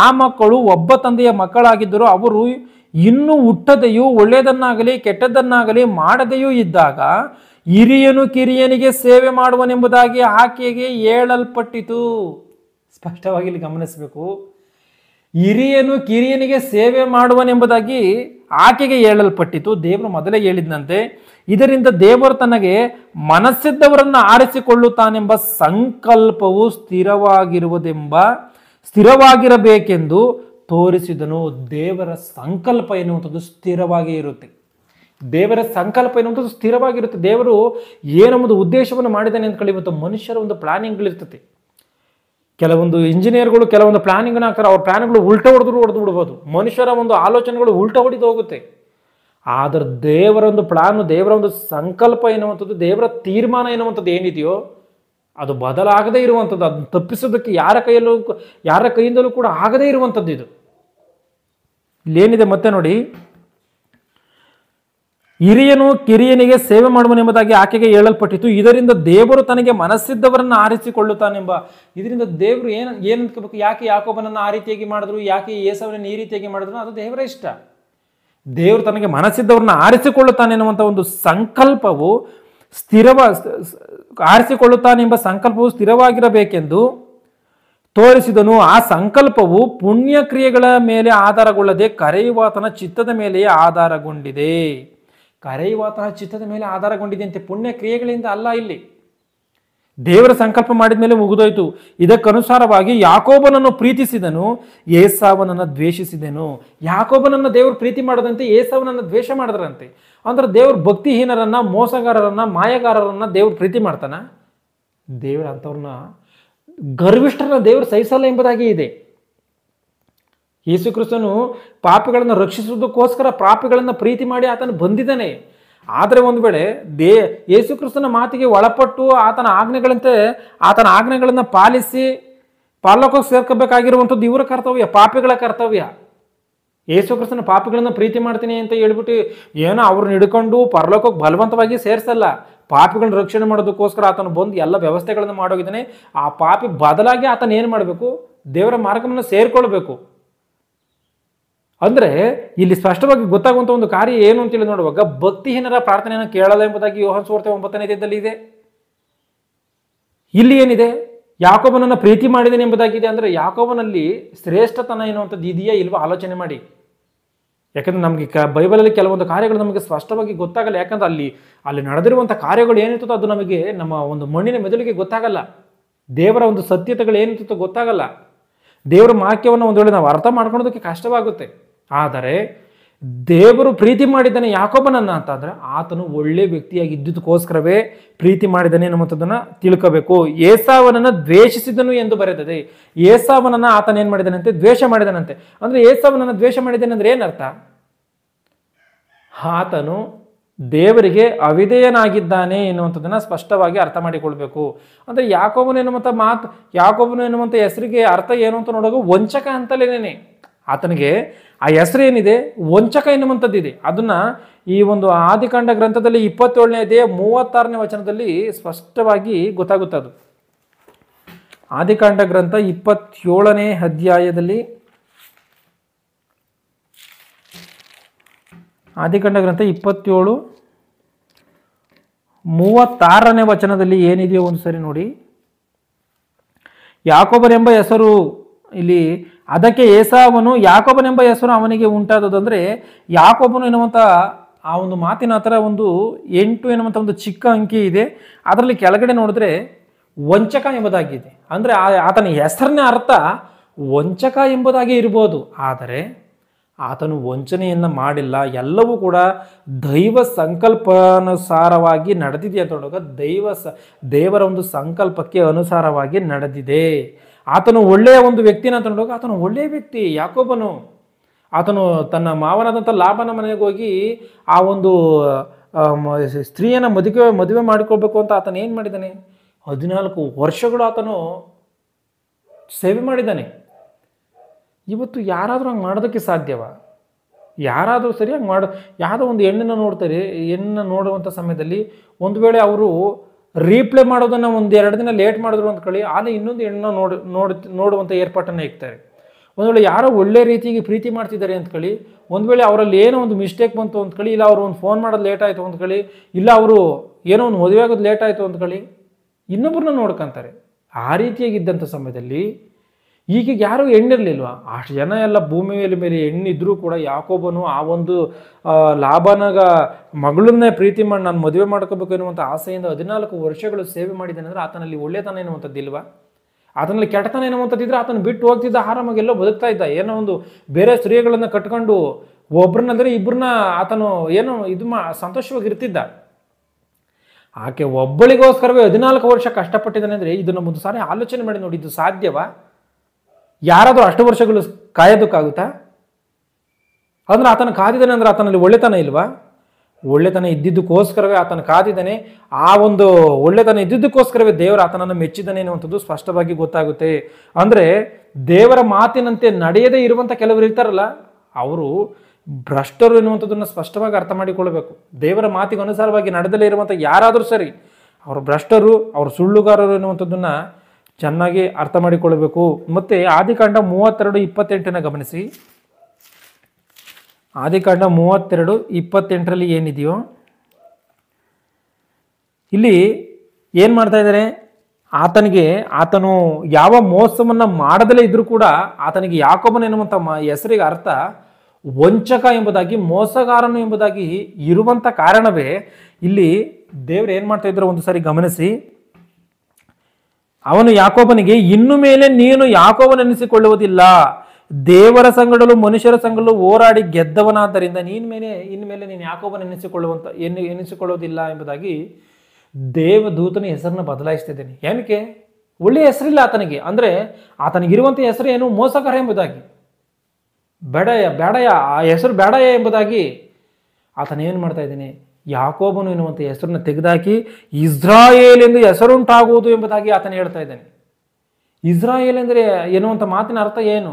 ಆ ಮಕ್ಕಳು ಒಬ್ಬ ತಂದೆಯ ಮಕ್ಕಳಾಗಿದ್ದರು. ಅವರು ಇನ್ನೂ ಹುಟ್ಟದೆಯೂ ಒಳ್ಳೆಯದನ್ನಾಗಲಿ ಕೆಟ್ಟದ್ದನ್ನಾಗಲಿ ಮಾಡದೆಯೂ ಇದ್ದಾಗ ಹಿರಿಯನು ಕಿರಿಯನಿಗೆ ಸೇವೆ ಮಾಡುವನೆಂಬುದಾಗಿ ಆಕೆಗೆ ಹೇಳಲ್ಪಟ್ಟಿತು. ಸ್ಪಷ್ಟವಾಗಿ ಇಲ್ಲಿ ಗಮನಿಸಬೇಕು. ಹಿರಿಯನು ಕಿರಿಯನಿಗೆ ಸೇವೆ ಮಾಡುವನೆಂಬುದಾಗಿ ಆಕೆಗೆ ಹೇಳಲ್ಪಟ್ಟಿತು. ದೇವರು ಮೊದಲೇ ಹೇಳಿದಂತೆ, ಇದರಿಂದ ದೇವರು ತನಗೆ ಮನಸ್ಸಿದ್ದವರನ್ನು ಆರಿಸಿಕೊಳ್ಳುತ್ತಾನೆಂಬ ಸಂಕಲ್ಪವು ಸ್ಥಿರವಾಗಿರಬೇಕೆಂದು ತೋರಿಸಿದನು. ದೇವರ ಸಂಕಲ್ಪ ಎನ್ನುವಂಥದ್ದು ಸ್ಥಿರವಾಗಿ ಇರುತ್ತೆ. ದೇವರ ಸಂಕಲ್ಪ ಎನ್ನುವಂಥದ್ದು ಸ್ಥಿರವಾಗಿರುತ್ತೆ. ದೇವರು ಏನೊಂದು ಉದ್ದೇಶವನ್ನು ಮಾಡಿದ್ದಾನೆ ಅಂತ ಇವತ್ತು ಮನುಷ್ಯರ ಒಂದು ಪ್ಲಾನಿಂಗ್ಗಳಿರ್ತದೆ. ಕೆಲವೊಂದು ಇಂಜಿನಿಯರ್ಗಳು ಕೆಲವೊಂದು ಪ್ಲಾನಿಂಗ್ನ ಹಾಕ್ತಾರೆ, ಅವ್ರ ಪ್ಲಾನ್ಗಳು ಉಲ್ಟಾ ಹೊಡೆದು ಬಿಡ್ಬೋದು. ಮನುಷ್ಯರ ಒಂದು ಆಲೋಚನೆಗಳು ಉಲ್ಟಾ ಹೊಡೆದು ಹೋಗುತ್ತೆ. ಆದರೆ ದೇವರ ಒಂದು ಪ್ಲಾನು, ದೇವರ ಒಂದು ಸಂಕಲ್ಪ ಎನ್ನುವಂಥದ್ದು, ದೇವರ ತೀರ್ಮಾನ ಎನ್ನುವಂಥದ್ದು ಏನಿದೆಯೋ ಅದು ಬದಲಾಗದೇ ಇರುವಂಥದ್ದು. ಅದನ್ನು ತಪ್ಪಿಸೋದಕ್ಕೆ ಯಾರ ಕೈಯಿಂದಲೂ ಕೂಡ ಆಗದೇ ಇರುವಂಥದ್ದು ಇದು. ಇಲ್ಲೇನಿದೆ ಮತ್ತೆ ನೋಡಿ, ಹಿರಿಯನು ಕಿರಿಯನಿಗೆ ಸೇವೆ ಮಾಡುವನೆಂಬುದಾಗಿ ಆಕೆಗೆ ಹೇಳಲ್ಪಟ್ಟಿತು. ಇದರಿಂದ ದೇವರು ತನಗೆ ಮನಸ್ಸಿದ್ದವರನ್ನು ಆರಿಸಿಕೊಳ್ಳುತ್ತಾನೆಂಬ. ಇದರಿಂದ ದೇವರು ಏನಂತಬೇಕು, ಯಾಕೆ ಯಾಕೋಬನನ್ನು ಆ ರೀತಿಯಾಗಿ ಮಾಡಿದ್ರು, ಯಾಕೆ ಏಸಾವನನ್ನು ಈ ರೀತಿಯಾಗಿ ಮಾಡಿದ್ರು, ಅದು ದೇವರ ಇಷ್ಟ. ದೇವರು ತನಗೆ ಮನಸ್ಸಿದ್ದವರನ್ನ ಆರಿಸಿಕೊಳ್ಳುತ್ತಾನೆ ಎನ್ನುವಂಥ ಒಂದು ಸಂಕಲ್ಪವು ಆರಿಸಿಕೊಳ್ಳುತ್ತಾನೆಂಬ ಸಂಕಲ್ಪವು ಸ್ಥಿರವಾಗಿರಬೇಕೆಂದು ತೋರಿಸಿದನು. ಆ ಸಂಕಲ್ಪವು ಪುಣ್ಯ ಕ್ರಿಯೆಗಳ ಮೇಲೆ ಆಧಾರಗೊಳ್ಳದೆ ಕರೆಯುವಾತನ ಚಿತ್ತದ ಮೇಲೆಯೇ ಆಧಾರಗೊಂಡಿದೆ. ಕರೆಯುವಾತನ ಚಿತ್ತದ ಮೇಲೆ ಆಧಾರಗೊಂಡಿದೆ ಅಂತೆ, ಪುಣ್ಯ ಕ್ರಿಯೆಗಳಿಂದ ಅಲ್ಲ. ಇಲ್ಲಿ ದೇವರ ಸಂಕಲ್ಪ ಮಾಡಿದ ಮೇಲೆ ಮುಗಿದೋಯ್ತು. ಇದಕ್ಕನುಸಾರವಾಗಿ ಯಾಕೋಬನನ್ನು ಪ್ರೀತಿಸಿದನು, ಏಸಾವನನ್ನು ದ್ವೇಷಿಸಿದನು. ಯಾಕೋಬನನ್ನು ದೇವರು ಪ್ರೀತಿ ಮಾಡದಂತೆ ಏಸಾವನನ್ನು ದ್ವೇಷ ಮಾಡಿದ್ರಂತೆ. ಅಂದ್ರೆ ದೇವರು ಭಕ್ತಿಹೀನರನ್ನ, ಮೋಸಗಾರರನ್ನ, ಮಾಯಗಾರರನ್ನ ದೇವರು ಪ್ರೀತಿ ಮಾಡ್ತಾನ? ದೇವರು ಅಂಥವ್ರನ್ನ, ಗರ್ವಿಷ್ಠರನ್ನ ದೇವರು ಸಹಿಸಲ್ಲ ಎಂಬುದಾಗಿ ಇದೆ. ಯೇಸು ಕ್ರಿಸ್ತನು ಪಾಪಿಗಳನ್ನು ರಕ್ಷಿಸುವುದಕ್ಕೋಸ್ಕರ ಪಾಪಿಗಳನ್ನು ಪ್ರೀತಿ ಮಾಡಿ ಆತನು ಬಂದಿದ್ದಾನೆ. ಆದರೆ ಒಂದು ವೇಳೆ ಯೇಸು ಕ್ರಿಸ್ತನ ಮಾತಿಗೆ ಒಳಪಟ್ಟು ಆತನ ಆಜ್ಞೆಗಳನ್ನು ಪಾಲಿಸಿ ಪರಲೋಕಕ್ಕೆ ಸೇರ್ಕೋಬೇಕಾಗಿರುವಂಥದ್ದು ಇವರ ಕರ್ತವ್ಯ, ಪಾಪಿಗಳ ಕರ್ತವ್ಯ. ಯೇಸು ಕ್ರಿಸ್ತನ ಪಾಪಿಗಳನ್ನು ಪ್ರೀತಿ ಮಾಡ್ತೀನಿ ಅಂತ ಹೇಳ್ಬಿಟ್ಟು ಏನೋ ಅವ್ರನ್ನ ಹಿಡ್ಕೊಂಡು ಪರಲೋಕಕ್ಕೆ ಬಲವಂತವಾಗಿ ಸೇರಿಸಲ್ಲ. ಪಾಪಿಗಳನ್ನ ರಕ್ಷಣೆ ಮಾಡೋದಕ್ಕೋಸ್ಕರ ಆತನು ಬಂದು ಎಲ್ಲ ವ್ಯವಸ್ಥೆಗಳನ್ನು ಮಾಡೋಗಿದ್ದಾನೆ. ಆ ಪಾಪಿ ಬದಲಾಗಿ ಆತನ ಏನು ಮಾಡಬೇಕು, ದೇವರ ಮಾರ್ಗವನ್ನು ಸೇರ್ಕೊಳ್ಬೇಕು. ಅಂದರೆ ಇಲ್ಲಿ ಸ್ಪಷ್ಟವಾಗಿ ಗೊತ್ತಾಗುವಂಥ ಒಂದು ಕಾರ್ಯ ಏನು ಅಂತೇಳಿ ನೋಡುವಾಗ, ಭಕ್ತಿಹೀನರ ಪ್ರಾರ್ಥನೆಯನ್ನು ಕೇಳಲ್ಲ ಎಂಬುದಾಗಿ ಯೋಹಾನ ಸುವಾರ್ತೆ 9ನೇ ಅಧ್ಯಾಯದಲ್ಲಿ ಇದೆ. ಇಲ್ಲಿ ಏನಿದೆ, ಯಾಕೋಬನನ್ನು ಪ್ರೀತಿ ಮಾಡಿದ್ದೇನೆ ಎಂಬುದಾಗಿದೆ. ಅಂದರೆ ಯಾಕೋಬನಲ್ಲಿ ಶ್ರೇಷ್ಠತನ ಎನ್ನುವಂಥದ್ದು ಇದೆಯಾ ಇಲ್ವಾ ಆಲೋಚನೆ ಮಾಡಿ. ಯಾಕಂದ್ರೆ ನಮಗೆ ಬೈಬಲಲ್ಲಿ ಕೆಲವೊಂದು ಕಾರ್ಯಗಳು ನಮಗೆ ಸ್ಪಷ್ಟವಾಗಿ ಗೊತ್ತಾಗಲ್ಲ. ಯಾಕಂದ್ರೆ ಅಲ್ಲಿ ನಡೆದಿರುವಂಥ ಕಾರ್ಯಗಳು ಏನಿರ್ತದೋ ಅದು ನಮಗೆ ನಮ್ಮ ಒಂದು ಮಣ್ಣಿನ ಮೆದುಳಿಗೆ ಗೊತ್ತಾಗಲ್ಲ. ದೇವರ ಒಂದು ಸತ್ಯತೆಗಳು ಏನಿರ್ತದೋ ಗೊತ್ತಾಗಲ್ಲ. ದೇವರ ವಾಕ್ಯವನ್ನು ಒಂದು ವೇಳೆ ನಾವು ಅರ್ಥ ಮಾಡ್ಕೊಳ್ಳೋದಕ್ಕೆ ಕಷ್ಟವಾಗುತ್ತೆ. ಆದರೆ ದೇವರು ಪ್ರೀತಿ ಮಾಡಿದ್ದಾನೆ ಯಾಕೋಬನನ್ನ ಅಂತಂದ್ರೆ ಆತನು ಒಳ್ಳೆ ವ್ಯಕ್ತಿಯಾಗಿ ಇದ್ದುದಕ್ಕೋಸ್ಕರವೇ ಪ್ರೀತಿ ಮಾಡಿದ್ದಾನೆ ಅನ್ನುವಂಥದ್ದನ್ನ ತಿಳ್ಕೋಬೇಕು. ಏಸಾವನನ್ನ ದ್ವೇಷಿಸಿದನು ಎಂದು ಬರೆದಿದೆ. ಏಸಾವನನ್ನ ಆತನ ಏನ್ ಮಾಡಿದಾನಂತೆ, ದ್ವೇಷ ಮಾಡಿದಾನಂತೆ. ಅಂದ್ರೆ ಏಸಾವನನ್ನ ದ್ವೇಷ ಮಾಡಿದ್ದಾನೆ ಅಂದ್ರೆ ಏನರ್ಥ? ಆತನು ದೇವರಿಗೆ ಅವಿಧೇಯನಾಗಿದ್ದಾನೆ ಎನ್ನುವಂಥದ್ದನ್ನ ಸ್ಪಷ್ಟವಾಗಿ ಅರ್ಥ ಮಾಡಿಕೊಳ್ಬೇಕು. ಅಂದ್ರೆ ಯಾಕೋಬನು ಎನ್ನುವಂಥ ಹೆಸರಿಗೆ ಅರ್ಥ ಏನು ಅಂತ ನೋಡುವಾಗ ವಂಚಕ ಅಂತಲೇನೇನೆ. ಆತನಿಗೆ ಆ ಹೆಸರು ಏನಿದೆ, ವಂಚಕ ಎನ್ನುವಂಥದ್ದಿದೆ. ಅದನ್ನ ಈ ಒಂದು ಆದಿಕಾಂಡ ಗ್ರಂಥದಲ್ಲಿ 27ನೇ ಅಧ್ಯಾಯ 36ನೇ ವಚನದಲ್ಲಿ ಸ್ಪಷ್ಟವಾಗಿ ಗೊತ್ತಾಗುತ್ತದೆ. ಆದಿಕಾಂಡ ಗ್ರಂಥ 27ನೇ ಅಧ್ಯಾಯದಲ್ಲಿ, ಆದಿಕಾಂಡ ಗ್ರಂಥ 27:36ನೇ ವಚನದಲ್ಲಿ ಏನಿದೆಯೋ ಒಂದು ಸರಿ ನೋಡಿ. ಯಾಕೋಬನೆಂಬ ಹೆಸರು ಇಲ್ಲಿ, ಅದಕ್ಕೆ ಏಸಾವನು ಯಾಕೋಬನೆಂಬ ಹೆಸರು ಅವನಿಗೆ ಉಂಟಾದದಂದ್ರೆ ಯಾಕೋಬನು ಎನ್ನುವಂಥ ಆ ಒಂದು ಮಾತಿನ ಹತ್ರ ಒಂದು 8 ಎನ್ನುವಂಥ ಒಂದು ಚಿಕ್ಕ ಅಂಕಿ ಇದೆ. ಅದರಲ್ಲಿ ಕೆಳಗಡೆ ನೋಡಿದ್ರೆ ವಂಚಕ ಎಂಬುದಾಗಿದೆ. ಅಂದರೆ ಆತನ ಹೆಸರಿನ ಅರ್ಥ ವಂಚಕ ಎಂಬುದಾಗಿ ಇರ್ಬೋದು. ಆದರೆ ಆತನು ವಂಚನೆಯನ್ನು ಮಾಡಿಲ್ಲ. ಎಲ್ಲವೂ ಕೂಡ ದೈವ ಸಂಕಲ್ಪಾನುಸಾರವಾಗಿ ನಡೆದಿದೆ ಅಂತ ಹೇಳುವಾಗ ದೇವರ ಒಂದು ಸಂಕಲ್ಪಕ್ಕೆ ಅನುಸಾರವಾಗಿ ನಡೆದಿದೆ. ಆತನು ಒಳ್ಳೆಯ ಒಂದು ವ್ಯಕ್ತಿನ ಅಂತ ನೋಡುವಾಗ ಆತನು ಒಳ್ಳೆಯ ವ್ಯಕ್ತಿ ಯಾಕೋಬನು. ಆತನು ತನ್ನ ಮಾವನಾದಂಥ ಲಾಬನ ಮನೆಗೆ ಹೋಗಿ ಆ ಒಂದು ಸ್ತ್ರೀಯನ್ನು ಮದುವೆ ಮಾಡಿಕೊಳ್ಬೇಕು ಅಂತ ಆತನು ಏನು ಮಾಡಿದ್ದಾನೆ, 14 ವರ್ಷಗಳು ಆತನು ಸೇವೆ ಮಾಡಿದ್ದಾನೆ. ಇವತ್ತು ಯಾರಾದರೂ ಹಂಗೆ ಮಾಡೋದಕ್ಕೆ ಸಾಧ್ಯವಾ? ಯಾರಾದರೂ ಸರಿ ಹಂಗೆ ಯಾವುದೋ ಒಂದು ಹೆಣ್ಣನ್ನು ನೋಡ್ತಾರೆ. ಹೆಣ್ಣನ್ನು ನೋಡುವಂಥ ಸಮಯದಲ್ಲಿ ಒಂದು ವೇಳೆ ಅವರು ರೀಪ್ಲೇ ಮಾಡೋದನ್ನು 1-2 ದಿನ ಲೇಟ್ ಮಾಡಿದ್ರು ಅಂದ್ಕೊಳ್ಳಿ, ಆದರೆ ಇನ್ನೊಂದು ಹೆಣ್ಣನ್ನು ನೋಡುವಂಥ ಏರ್ಪಾಟನ್ನು ಇಕ್ತಾರೆ. ಒಂದು ವೇಳೆ ಯಾರೋ ಒಳ್ಳೆ ರೀತಿಗೆ ಪ್ರೀತಿ ಮಾಡ್ತಿದ್ದಾರೆ ಅಂದ್ಕೊಳ್ಳಿ, ಒಂದು ವೇಳೆ ಅವರಲ್ಲಿ ಏನೋ ಒಂದು ಮಿಸ್ಟೇಕ್ ಬಂತು ಅಂದ್ಕೊಳ್ಳಿ, ಇಲ್ಲ ಅವರು ಒಂದು ಫೋನ್ ಮಾಡೋದು ಲೇಟ್ ಆಯಿತು ಅಂದ್ಕೊಳ್ಳಿ, ಇಲ್ಲ ಅವರು ಏನೋ ಒಂದು ಮದುವೆ ಆಗೋದು ಲೇಟ್ ಆಯಿತು ಅಂದ್ಕೊಳ್ಳಿ, ಇನ್ನೊಬ್ಬರನ್ನ ನೋಡ್ಕೊಂತಾರೆ. ಆ ರೀತಿಯಾಗಿದ್ದಂಥ ಸಮಯದಲ್ಲಿ ಈಗ ಯಾರೂ ಹೆಣ್ಣಿರಲಿಲ್ವ, ಅಷ್ಟು ಜನ ಎಲ್ಲ ಭೂಮಿ ಮೇಲೆ ಹೆಣ್ಣಿದ್ರೂ ಕೂಡ ಯಾಕೋಬನು ಆ ಒಂದು ಲಾಭನಗ ಮಗಳನ್ನೇ ಪ್ರೀತಿ ಮಾಡಿ ನಾನು ಮದುವೆ ಮಾಡ್ಕೋಬೇಕು ಎನ್ನುವಂಥ ಆಸೆಯಿಂದ 14 ವರ್ಷಗಳು ಸೇವೆ ಮಾಡಿದ್ದಾನೆ ಅಂದರೆ ಆತನಲ್ಲಿ ಒಳ್ಳೆತನ ಎನ್ನುವಂಥದ್ದಿಲ್ವ? ಆತನಲ್ಲಿ ಕೆಟ್ಟತನ ಎನ್ನುವಂಥದ್ದಿದ್ರೆ ಆತನ ಬಿಟ್ಟು ಹೋಗ್ತಿದ್ದ, ಆರಾಮಾಗಿ ಎಲ್ಲೋ ಬದುಕ್ತಾ ಇದ್ದ. ಏನೋ ಒಂದು ಬೇರೆ ಸ್ತ್ರೀಗಳನ್ನು ಕಟ್ಕೊಂಡು ಒಬ್ರನ್ನಂದರೆ ಇಬ್ಬರನ್ನ ಆತನು ಏನೋ ಸಂತೋಷವಾಗಿರ್ತಿದ್ದ. ಆಕೆ ಒಬ್ಬಳಿಗೋಸ್ಕರವೇ 14 ವರ್ಷ ಕಷ್ಟಪಟ್ಟಿದ್ದಾನೆ ಅಂದರೆ ಇದನ್ನು ಒಂದು ಸಾರಿ ಆಲೋಚನೆ ಮಾಡಿ ನೋಡಿ, ಇದು ಸಾಧ್ಯವಾ? ಯಾರಾದರೂ ಅಷ್ಟು ವರ್ಷಗಳು ಕಾಯೋದಕ್ಕಾಗುತ್ತಾ? ಅಂದ್ರೆ ಆತನ ಕಾದಿದ್ದಾನೆ ಅಂದರೆ ಆತನಲ್ಲಿ ಒಳ್ಳೆತನ ಇಲ್ವಾ? ಒಳ್ಳೆತನ ಇದ್ದಿದ್ದಕ್ಕೋಸ್ಕರವೇ ಆತನ ಕಾದಿದ್ದಾನೆ. ಆ ಒಂದು ಒಳ್ಳೆತನ ಇದ್ದಿದ್ದಕ್ಕೋಸ್ಕರವೇ ದೇವರು ಆತನನ್ನು ಮೆಚ್ಚಿದ್ದಾನೆ ಅನ್ನುವಂಥದ್ದು ಸ್ಪಷ್ಟವಾಗಿ ಗೊತ್ತಾಗುತ್ತೆ. ಅಂದರೆ ದೇವರ ಮಾತಿನಂತೆ ನಡೆಯದೇ ಇರುವಂಥ ಕೆಲವರು ಇರ್ತಾರಲ್ಲ, ಅವರು ಭ್ರಷ್ಟರು ಎನ್ನುವಂಥದ್ದನ್ನು ಸ್ಪಷ್ಟವಾಗಿ ಅರ್ಥ ಮಾಡಿಕೊಳ್ಳಬೇಕು. ದೇವರ ಮಾತಿಗೆ ಅನುಸಾರವಾಗಿ ನಡೆದಲೇ ಇರುವಂಥ ಯಾರಾದರೂ ಸರಿ, ಅವರು ಭ್ರಷ್ಟರು, ಅವರು ಸುಳ್ಳುಗಾರರು ಎನ್ನುವಂಥದ್ದನ್ನು ಚೆನ್ನಾಗಿ ಅರ್ಥ ಮಾಡಿಕೊಳ್ಳಬೇಕು. ಮತ್ತು ಆದಿಕಾಂಡ 32:28 ಗಮನಿಸಿ. ಆದಿಕಾಂಡ 32:28 ಏನಿದೆಯೋ ಇಲ್ಲಿ ಏನು ಮಾಡ್ತಾ ಇದ್ದಾರೆ, ಆತನು ಯಾವ ಮೋಸವನ್ನು ಮಾಡದಲೇ ಇದ್ರೂ ಕೂಡ ಆತನಿಗೆ ಯಾಕೋಬನ ಎನ್ನುವಂಥ ಹೆಸರಿಗೆ ಅರ್ಥ ವಂಚಕ ಎಂಬುದಾಗಿ, ಮೋಸಗಾರನು ಎಂಬುದಾಗಿ ಇರುವಂಥ ಕಾರಣವೇ ಇಲ್ಲಿ ದೇವರು ಏನು ಮಾಡ್ತಾ ಇದ್ರು ಒಂದು ಸಾರಿ ಗಮನಿಸಿ. ಅವನು ಯಾಕೋಬನಿಗೆ, ಇನ್ನು ಮೇಲೆ ನೀನು ಯಾಕೋಬನೆನಿಸಿಕೊಳ್ಳುವುದಿಲ್ಲ, ದೇವರ ಸಂಗಡಲು ಮನುಷ್ಯರ ಸಂಗಡಲು ಹೋರಾಡಿ ಗೆದ್ದವನಾದ್ದರಿಂದ ಇನ್ಮೇಲೆ ನೀನು ಎನಿಸಿಕೊಳ್ಳುವುದಿಲ್ಲ ಎಂಬುದಾಗಿ ದೇವದೂತನ ಹೆಸರನ್ನು ಬದಲಾಯಿಸ್ತಿದ್ದೇನೆ. ಏನಕ್ಕೆ? ಒಳ್ಳೆಯ ಹೆಸರಿಲ್ಲ ಆತನಿಗೆ. ಅಂದರೆ ಆತನಿಗಿರುವಂಥ ಹೆಸರು ಏನು? ಮೋಸಗಾರ ಎಂಬುದಾಗಿ, ಬೇಡಯ ಆ ಹೆಸರು ಬೇಡಯ ಎಂಬುದಾಗಿ ಆತನೇನು ಮಾಡ್ತಾ ಇದ್ದೇನೆ, ಯಾಕೋಬನು ಎನ್ನುವಂಥ ಹೆಸರನ್ನು ತೆಗೆದಾಕಿ ಇಸ್ರಾಯೇಲ್ ಎಂದು ಹೆಸರುಂಟಾಗುವುದು ಎಂಬುದಾಗಿ ಆತನ ಹೇಳ್ತಾ ಇದ್ದಾನೆ. ಇಸ್ರಾಯೇಲ್ ಅಂದರೆ ಎನ್ನುವಂಥ ಮಾತಿನ ಅರ್ಥ ಏನು?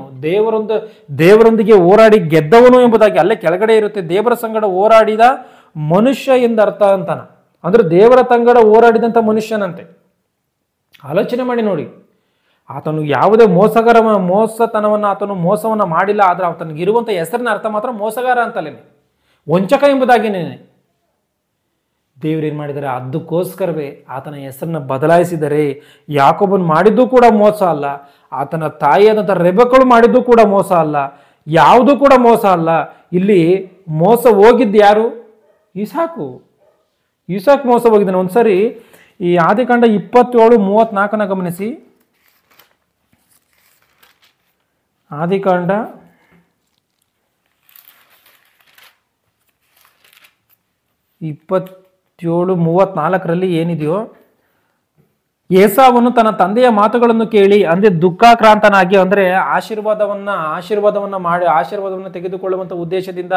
ದೇವರೊಂದಿಗೆ ಹೋರಾಡಿ ಗೆದ್ದವನು ಎಂಬುದಾಗಿ. ಅಲ್ಲೇ ಕೆಳಗಡೆ ಇರುತ್ತೆ, ದೇವರ ಸಂಗಡ ಹೋರಾಡಿದ ಮನುಷ್ಯ ಎಂದರ್ಥ ಅಂತಾನ. ಅಂದರೆ ದೇವರ ಸಂಗಡ ಹೋರಾಡಿದಂಥ ಮನುಷ್ಯನಂತೆ. ಆಲೋಚನೆ ಮಾಡಿ ನೋಡಿ, ಆತನು ಯಾವುದೇ ಮೋಸತನವನ್ನು ಆತನು ಮೋಸವನ್ನು ಮಾಡಿಲ್ಲ. ಆದರೆ ಆತನಿಗಿರುವಂಥ ಹೆಸರಿನ ಅರ್ಥ ಮಾತ್ರ ಮೋಸಗಾರ ಅಂತಲೇನೆ, ವಂಚಕ ಎಂಬುದಾಗಿನೇನೆ. ದೇವರೇನು ಮಾಡಿದ್ದಾರೆ? ಅದಕ್ಕೋಸ್ಕರವೇ ಆತನ ಹೆಸರನ್ನ ಬದಲಾಯಿಸಿದರೆ. ಯಾಕೋಬನು ಮಾಡಿದ್ದು ಕೂಡ ಮೋಸ ಅಲ್ಲ, ಆತನ ತಾಯಿಯಾದಂಥ ರೆಬೆಕ್ಕಳು ಮಾಡಿದ್ದು ಕೂಡ ಮೋಸ ಅಲ್ಲ, ಯಾವುದೂ ಕೂಡ ಮೋಸ ಅಲ್ಲ. ಇಲ್ಲಿ ಮೋಸ ಹೋಗಿದ್ದು ಯಾರು? ಇಸಾಕ್ ಮೋಸ ಹೋಗಿದ್ದಾನೆ. ಒಂದ್ಸರಿ ಈ ಆದಿಕಾಂಡ 27:34 ಗಮನಿಸಿ. ಆದಿಕಾಂಡ 27:34 ಏನಿದೆಯೋ, ಏಸಾವನು ತನ್ನ ತಂದೆಯ ಮಾತುಗಳನ್ನು ಕೇಳಿ ಅಂದರೆ ದುಃಖಾಕ್ರಾಂತನಾಗಿ, ಅಂದರೆ ಆಶೀರ್ವಾದವನ್ನು ತೆಗೆದುಕೊಳ್ಳುವಂಥ ಉದ್ದೇಶದಿಂದ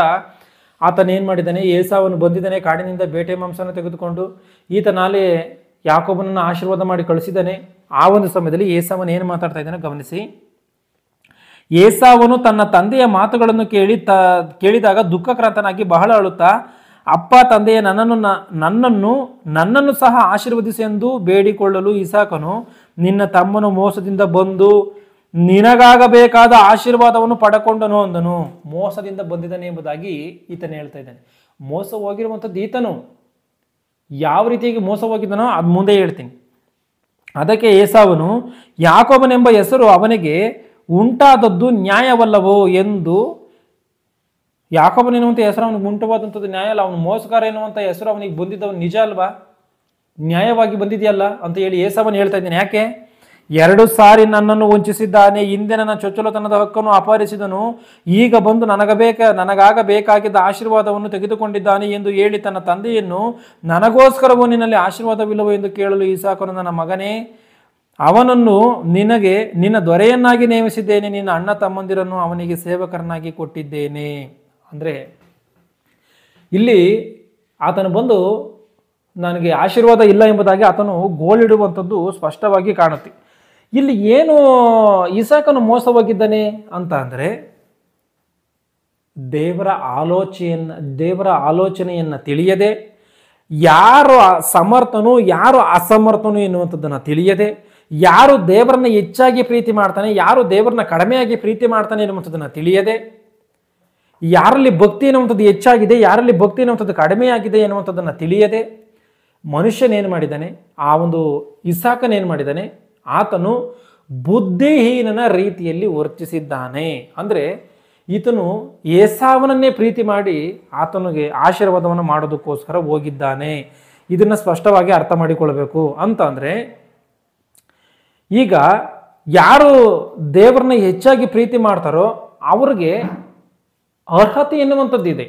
ಆತನೇನು ಮಾಡಿದ್ದಾನೆ, ಏಸಾವನು ಬಂದಿದ್ದಾನೆ ಕಾಡಿನಿಂದ ಬೇಟೆ ಮಾಂಸನ ತೆಗೆದುಕೊಂಡು, ಈತನಾಲೆ ಯಾಕೋಬನನ್ನು ಆಶೀರ್ವಾದ ಮಾಡಿ ಕಳಿಸಿದ್ದಾನೆ. ಆ ಒಂದು ಸಮಯದಲ್ಲಿ ಏಸಾವನು ಏನು ಮಾತಾಡ್ತಾ ಇದ್ದಾನೆ ಗಮನಿಸಿ. ಏಸಾವನು ತನ್ನ ತಂದೆಯ ಮಾತುಗಳನ್ನು ಕೇಳಿದಾಗ ದುಃಖಕ್ರಾಂತನಾಗಿ ಬಹಳ ಅಳುತ್ತಾ, ಅಪ್ಪ ತಂದೆಯ ನನ್ನನ್ನು ಸಹ ಆಶೀರ್ವದಿಸಿ ಎಂದು ಬೇಡಿಕೊಳ್ಳಲು ಇಸಾಕನು, ನಿನ್ನ ತಮ್ಮನು ಮೋಸದಿಂದ ಬಂದು ನಿನಗಾಗಬೇಕಾದ ಆಶೀರ್ವಾದವನ್ನು ಪಡಕೊಂಡನು ಅಂದನು. ಮೋಸದಿಂದ ಬಂದಿದ್ದಾನೆ ಎಂಬುದಾಗಿ ಈತನು ಹೇಳ್ತಾ ಇದ್ದಾನೆ. ಮೋಸ ಹೋಗಿರುವಂಥದ್ದು ಈತನು ಯಾವ ರೀತಿಯಾಗಿ ಮೋಸ ಹೋಗಿದ್ದಾನೋ ಅದು ಮುಂದೆ ಹೇಳ್ತೀನಿ. ಅದಕ್ಕೆ ಏಸಾವನು, ಯಾಕೋಬನೆಂಬ ಹೆಸರು ಅವನಿಗೆ ಉಂಟಾದದ್ದು ನ್ಯಾಯವಲ್ಲವೋ ಎಂದು, ಯಾಕೋಬನ ಎನ್ನುವಂಥ ಹೆಸರು ಅವನಿಗೆ ಉಂಟುವಾದಂಥದ್ದು ನ್ಯಾಯ ಅಲ್ಲ, ಅವನು ಮೋಸಗಾರ ಎನ್ನುವಂಥ ಹೆಸರು ಅವನಿಗೆ ಬಂದಿದ್ದವನು ನಿಜ ಅಲ್ವಾ, ನ್ಯಾಯವಾಗಿ ಬಂದಿದೆಯಲ್ಲ ಅಂತ ಹೇಳಿ ಏಸಾವನು ಹೇಳ್ತಾ ಇದ್ದಾನೆ. ಯಾಕೆ? 2 ಸಾರಿ ನನ್ನನ್ನು ವಂಚಿಸಿದ್ದಾನೆ, ಹಿಂದೆ ನನ್ನ ಚೊಚ್ಚಲತನದ ಹಕ್ಕನ್ನು ಅಪಹರಿಸಿದನು, ಈಗ ಬಂದು ನನಗಾಗಬೇಕಾಗಿದ್ದ ಆಶೀರ್ವಾದವನ್ನು ತೆಗೆದುಕೊಂಡಿದ್ದಾನೆ ಎಂದು ಹೇಳಿ ತನ್ನ ತಂದೆಯನ್ನು, ನನಗೋಸ್ಕರವೂ ನಿನ್ನಲ್ಲಿ ಆಶೀರ್ವಾದವಿಲ್ಲವೋ ಎಂದು ಕೇಳಲು ಇಸಾಕನು, ನನ್ನ ಮಗನೇ, ಅವನನ್ನು ನಿನ್ನ ದೊರೆಯನ್ನಾಗಿ ನೇಮಿಸಿದ್ದೇನೆ, ನಿನ್ನ ಅಣ್ಣ ತಮ್ಮಂದಿರನ್ನು ಅವನಿಗೆ ಸೇವಕರನ್ನಾಗಿ ಕೊಟ್ಟಿದ್ದೇನೆ. ಅಂದರೆ ಇಲ್ಲಿ ಆತನು ಬಂದು ನನಗೆ ಆಶೀರ್ವಾದ ಇಲ್ಲ ಎಂಬುದಾಗಿ ಆತನು ಗೋಳಿಡುವಂಥದ್ದು ಸ್ಪಷ್ಟವಾಗಿ ಕಾಣುತ್ತೆ. ಇಲ್ಲಿ ಏನು ಇಸಾಕನು ಮೋಸ ಹೋಗಿದ್ದಾನೆ ಅಂತ ಅಂದರೆ, ದೇವರ ಆಲೋಚನೆಯನ್ನು ತಿಳಿಯದೆ, ಯಾರು ಸಮರ್ಥನು ಯಾರು ಅಸಮರ್ಥನು ಎನ್ನುವಂಥದ್ದನ್ನು ತಿಳಿಯದೆ, ಯಾರು ದೇವರನ್ನ ಹೆಚ್ಚಾಗಿ ಪ್ರೀತಿ ಮಾಡ್ತಾನೆ, ಯಾರು ದೇವರನ್ನ ಕಡಿಮೆಯಾಗಿ ಪ್ರೀತಿ ಮಾಡ್ತಾನೆ ಎನ್ನುವಂಥದ್ದನ್ನು ತಿಳಿಯದೆ, ಯಾರಲ್ಲಿ ಭಕ್ತಿ ಎನ್ನುವಂಥದ್ದು ಹೆಚ್ಚಾಗಿದೆ, ಯಾರಲ್ಲಿ ಭಕ್ತಿ ಎನ್ನುವಂಥದ್ದು ಕಡಿಮೆಯಾಗಿದೆ ಎನ್ನುವಂಥದ್ದನ್ನು ತಿಳಿಯದೆ ಮನುಷ್ಯನೇನು ಮಾಡಿದ್ದಾನೆ, ಆ ಒಂದು ಇಸಾಕನೇನು ಮಾಡಿದ್ದಾನೆ, ಆತನು ಬುದ್ಧಿಹೀನನ ರೀತಿಯಲ್ಲಿ ವರ್ತಿಸಿದ್ದಾನೆ. ಅಂದರೆ ಈತನು ಏಸಾವನನ್ನೇ ಪ್ರೀತಿ ಮಾಡಿ ಆತನಿಗೆ ಆಶೀರ್ವಾದವನ್ನು ಮಾಡೋದಕ್ಕೋಸ್ಕರ ಹೋಗಿದ್ದಾನೆ. ಇದನ್ನು ಸ್ಪಷ್ಟವಾಗಿ ಅರ್ಥ ಮಾಡಿಕೊಳ್ಬೇಕು. ಅಂತ ಅಂದರೆ ಈಗ ಯಾರು ದೇವರನ್ನ ಹೆಚ್ಚಾಗಿ ಪ್ರೀತಿ ಮಾಡ್ತಾರೋ ಅವ್ರಿಗೆ ಅರ್ಹತೆ ಎನ್ನುವಂಥದ್ದಿದೆ.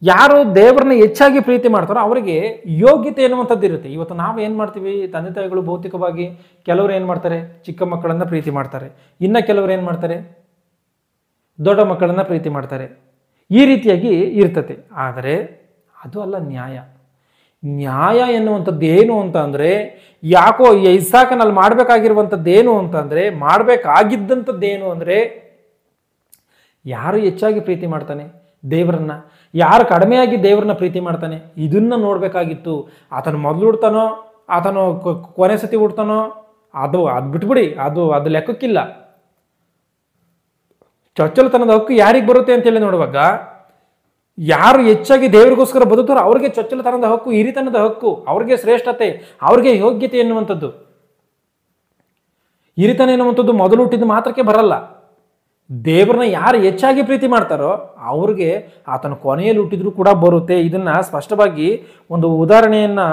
ಯಾರು ದೇವರನ್ನ ಹೆಚ್ಚಾಗಿ ಪ್ರೀತಿ ಮಾಡ್ತಾರೋ ಅವರಿಗೆ ಯೋಗ್ಯತೆ ಎನ್ನುವಂಥದ್ದು ಇರುತ್ತೆ. ಇವತ್ತು ನಾವು ಏನು ಮಾಡ್ತೀವಿ, ತಂದೆ ತಾಯಿಗಳು ಭೌತಿಕವಾಗಿ ಕೆಲವರು ಏನು ಮಾಡ್ತಾರೆ, ಚಿಕ್ಕ ಮಕ್ಕಳನ್ನ ಪ್ರೀತಿ ಮಾಡ್ತಾರೆ, ಇನ್ನು ಕೆಲವರು ಏನು ಮಾಡ್ತಾರೆ, ದೊಡ್ಡ ಮಕ್ಕಳನ್ನ ಪ್ರೀತಿ ಮಾಡ್ತಾರೆ. ಈ ರೀತಿಯಾಗಿ ಇರ್ತತೆ. ಆದರೆ ಅದು ಅಲ್ಲ ನ್ಯಾಯ. ನ್ಯಾಯ ಎನ್ನುವಂಥದ್ದು ಏನು ಅಂತ ಅಂದರೆ, ಯಾಕೋ ಇಸಾಕನಲ್ಲಿ ಮಾಡಬೇಕಾಗಿರುವಂಥದ್ದೇನು ಅಂತಂದರೆ, ಮಾಡಬೇಕಾಗಿದ್ದಂಥದ್ದೇನು ಅಂದರೆ, ಯಾರು ಹೆಚ್ಚಾಗಿ ಪ್ರೀತಿ ಮಾಡ್ತಾನೆ ದೇವರನ್ನ, ಯಾರು ಕಡಿಮೆಯಾಗಿ ದೇವರನ್ನ ಪ್ರೀತಿ ಮಾಡ್ತಾನೆ, ಇದನ್ನ ನೋಡಬೇಕಾಗಿತ್ತು. ಆತನು ಮೊದಲು ಹುಡ್ತಾನೋ ಆತನು ಕೊನೆ ಸತಿ ಹುಡ್ತಾನೋ ಅದು ಬಿಟ್ಬಿಡಿ, ಅದು ಲೆಕ್ಕಕ್ಕಿಲ್ಲ. ಚೊಚ್ಚಲತನದ ಹಕ್ಕು ಯಾರಿಗೆ ಬರುತ್ತೆ ಅಂತೇಳಿ ನೋಡುವಾಗ, ಯಾರು ಹೆಚ್ಚಾಗಿ ದೇವರಿಗೋಸ್ಕರ ಬದುಕ್ತಾರೋ ಅವ್ರಿಗೆ ಚೊಚ್ಚಲತನದ ಹಕ್ಕು, ಹಿರಿತನದ ಹಕ್ಕು, ಅವ್ರಿಗೆ ಶ್ರೇಷ್ಠತೆ, ಅವ್ರಿಗೆ ಯೋಗ್ಯತೆ ಎನ್ನುವಂಥದ್ದು. ಹಿರಿತನ ಎನ್ನುವಂಥದ್ದು ಮೊದಲು ಹುಟ್ಟಿದ ಮಾತ್ರಕ್ಕೆ ಬರಲ್ಲ. ದೇವರನ್ನ ಯಾರು ಹೆಚ್ಚಾಗಿ ಪ್ರೀತಿ ಮಾಡ್ತಾರೋ ಅವ್ರಿಗೆ ಆತನ ಕೊನೆಯಲ್ಲಿ ಹುಟ್ಟಿದ್ರು ಕೂಡ ಬರುತ್ತೆ. ಇದನ್ನ ಸ್ಪಷ್ಟವಾಗಿ ಒಂದು ಉದಾಹರಣೆಯನ್ನ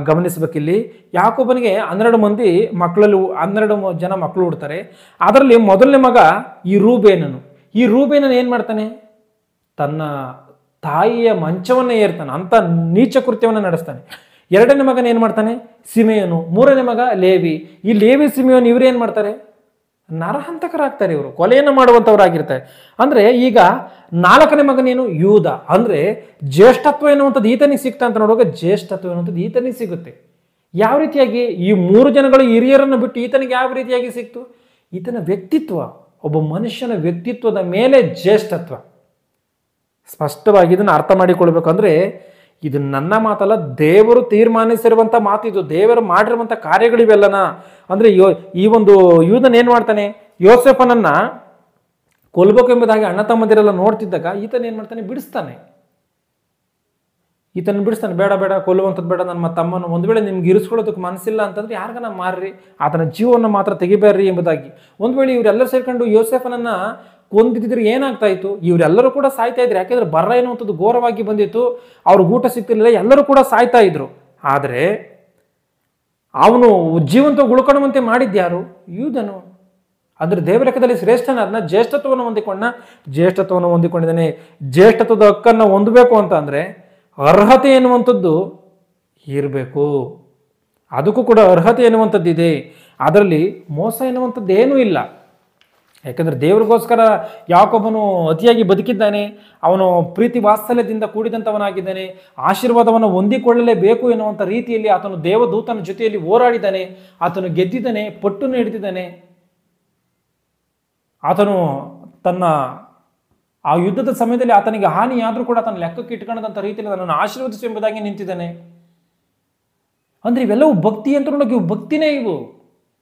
ಗಮನಿಸಬೇಕಿಲ್ಲಿ. ಯಾಕೋಬನಿಗೆ 12 ಮಂದಿ ಮಕ್ಕಳಲ್ಲಿ 12 ಜನ ಮಕ್ಕಳು ಹುಡ್ತಾರೆ. ಅದರಲ್ಲಿ ಮೊದಲನೇ ಮಗ ಈ ರೂಬೇನನು. ಈ ರೂಬೇನನು ಏನು ಮಾಡ್ತಾನೆ, ತನ್ನ ತಾಯಿಯ ಮಂಚವನ್ನೇ ಏರ್ತಾನೆ, ಅಂತ ನೀಚ ಕೃತ್ಯವನ್ನು ನಡೆಸ್ತಾನೆ. ಎರಡನೇ ಮಗನ ಏನು ಮಾಡ್ತಾನೆ, ಸಿಮೆಯನು. ಮೂರನೇ ಮಗ ಲೇವಿ. ಈ ಲೇವಿ ಸಿಮೆಯನು ಇವರು ಏನು ಮಾಡ್ತಾರೆ, ನರಹಂತಕರಾಗ್ತಾರೆ, ಇವರು ಕೊಲೆಯನ್ನು ಮಾಡುವಂಥವ್ರಾಗಿರ್ತಾರೆ. ಅಂದರೆ ಈಗ 4ನೇ ಮಗನೇನು, ಯೂದ. ಅಂದರೆ ಜ್ಯೇಷ್ಠತ್ವ ಎನ್ನುವಂಥದ್ದು ಈತನಿಗೆ ಸಿಗ್ತಾ ಅಂತ ನೋಡುವಾಗ ಜ್ಯೇಷ್ಠತ್ವ ಎನ್ನುವಂಥದ್ದು ಈತನಿಗೆ ಸಿಗುತ್ತೆ. ಯಾವ ರೀತಿಯಾಗಿ ಈ 3 ಜನಗಳು ಹಿರಿಯರನ್ನು ಬಿಟ್ಟು ಈತನಿಗೆ ಯಾವ ರೀತಿಯಾಗಿ ಸಿಕ್ತು, ಈತನ ವ್ಯಕ್ತಿತ್ವ, ಒಬ್ಬ ಮನುಷ್ಯನ ವ್ಯಕ್ತಿತ್ವದ ಮೇಲೆ ಜ್ಯೇಷ್ಠತ್ವ. ಸ್ಪಷ್ಟವಾಗಿ ಇದನ್ನು ಅರ್ಥ ಮಾಡಿಕೊಳ್ಬೇಕಂದ್ರೆ, ಇದು ನನ್ನ ಮಾತಲ್ಲ, ದೇವರು ತೀರ್ಮಾನಿಸಿರುವಂಥ ಮಾತಿದು, ದೇವರು ಮಾಡಿರುವಂಥ ಕಾರ್ಯಗಳಿವೆಲ್ಲನ. ಅಂದರೆ ಈ ಒಂದು ಯೂದನ್ ಏನು ಮಾಡ್ತಾನೆ, ಯೋಸೇಫನನ್ನ ಕೊಲ್ಬೇಕು ಎಂಬುದಾಗಿ ಅಣ್ಣ ತಮ್ಮಂದಿರೆಲ್ಲ ನೋಡ್ತಿದ್ದಾಗ ಈತನ ಏನು ಮಾಡ್ತಾನೆ, ಬಿಡಿಸ್ತಾನೆ. ಬೇಡ ಬೇಡ ಕೊಲ್ಲುವಂಥದ್ದು ಬೇಡ, ನನ್ನ ತಮ್ಮನ ಒಂದು ವೇಳೆ ನಿಮ್ಗೆ ಇರಿಸ್ಕೊಳ್ಳೋದಕ್ಕೆ ಮನಸ್ಸಿಲ್ಲ ಅಂತಂದ್ರೆ ಯಾರಿಗಾನ ಮಾರ್ರಿ, ಆತನ ಜೀವವನ್ನು ಮಾತ್ರ ತೆಗಿಬೇಡ್ರಿ ಎಂಬುದಾಗಿ. ಒಂದು ವೇಳೆ ಇವರೆಲ್ಲರೂ ಸೇರ್ಕೊಂಡು ಯೋಸೇಫನನ್ನ ಕೊಂದಿದ್ರೆ ಏನಾಗ್ತಾ ಇತ್ತು, ಇವರೆಲ್ಲರೂ ಕೂಡ ಸಾಯ್ತಾ ಇದ್ರು. ಯಾಕೆಂದ್ರೆ ಬರ ಎನ್ನುವಂಥದ್ದು ಘೋರವಾಗಿ ಬಂದಿತ್ತು, ಅವ್ರಿಗೆ ಊಟ ಸಿಗ್ತಿರ್ಲಿಲ್ಲ, ಎಲ್ಲರೂ ಕೂಡ ಸಾಯ್ತಾ ಇದ್ರು. ಆದರೆ ಅವನು ಜೀವಂತ ಉಳ್ಕೊಳ್ಳುವಂತೆ ಮಾಡಿದ್ಯಾರು, ಯೂದನು. ಅಂದ್ರೆ ದೇವರ ಲೆಕ್ಕದಲ್ಲಿ ಶ್ರೇಷ್ಠನಾದ್ನ, ಜ್ಯೇಷ್ಠತ್ವವನ್ನು ಹೊಂದಿಕೊಂಡಿದ್ದಾನೆ. ಜ್ಯೇಷ್ಠತ್ವದ ಹಕ್ಕನ್ನು ಹೊಂದಬೇಕು ಅಂತ ಅಂದ್ರೆ ಅರ್ಹತೆ ಎನ್ನುವಂಥದ್ದು ಇರಬೇಕು. ಅದಕ್ಕೂ ಕೂಡ ಅರ್ಹತೆ ಎನ್ನುವಂಥದ್ದಿದೆ. ಅದರಲ್ಲಿ ಮೋಸ ಎನ್ನುವಂಥದ್ದು ಏನೂ ಇಲ್ಲ. ಯಾಕಂದರೆ ದೇವರಿಗೋಸ್ಕರ ಯಾಕೋಬನು ಅತಿಯಾಗಿ ಬದುಕಿದ್ದಾನೆ, ಅವನು ಪ್ರೀತಿ ವಾತ್ಸಲ್ಯದಿಂದ ಕೂಡಿದಂಥವನಾಗಿದ್ದಾನೆ, ಆಶೀರ್ವಾದವನ್ನು ಹೊಂದಿಕೊಳ್ಳಲೇಬೇಕು ಎನ್ನುವಂಥ ರೀತಿಯಲ್ಲಿ ಆತನು ದೇವದೂತನ ಜೊತೆಯಲ್ಲಿ ಹೋರಾಡಿದ್ದಾನೆ, ಆತನು ಗೆದ್ದಿದ್ದಾನೆ, ಪಟ್ಟನ್ನು ಹಿಡಿದಿದ್ದಾನೆ. ಆತನು ತನ್ನ ಆ ಯುದ್ಧದ ಸಮಯದಲ್ಲಿ ಆತನಿಗೆ ಹಾನಿಯಾದರೂ ಕೂಡ ತನ್ನ ಲೆಕ್ಕಕ್ಕೆ ಇಟ್ಕೊಂಡಂಥ ರೀತಿಯಲ್ಲಿ ನನ್ನನ್ನು ಆಶೀರ್ವದಿಸು ಎಂಬುದಾಗಿ ನಿಂತಿದ್ದಾನೆ. ಅಂದರೆ ಇವೆಲ್ಲವೂ ಭಕ್ತಿ ಅಂತ ನೋಡೋಕೆ ಇವು ಭಕ್ತಿನೇ ಇವು.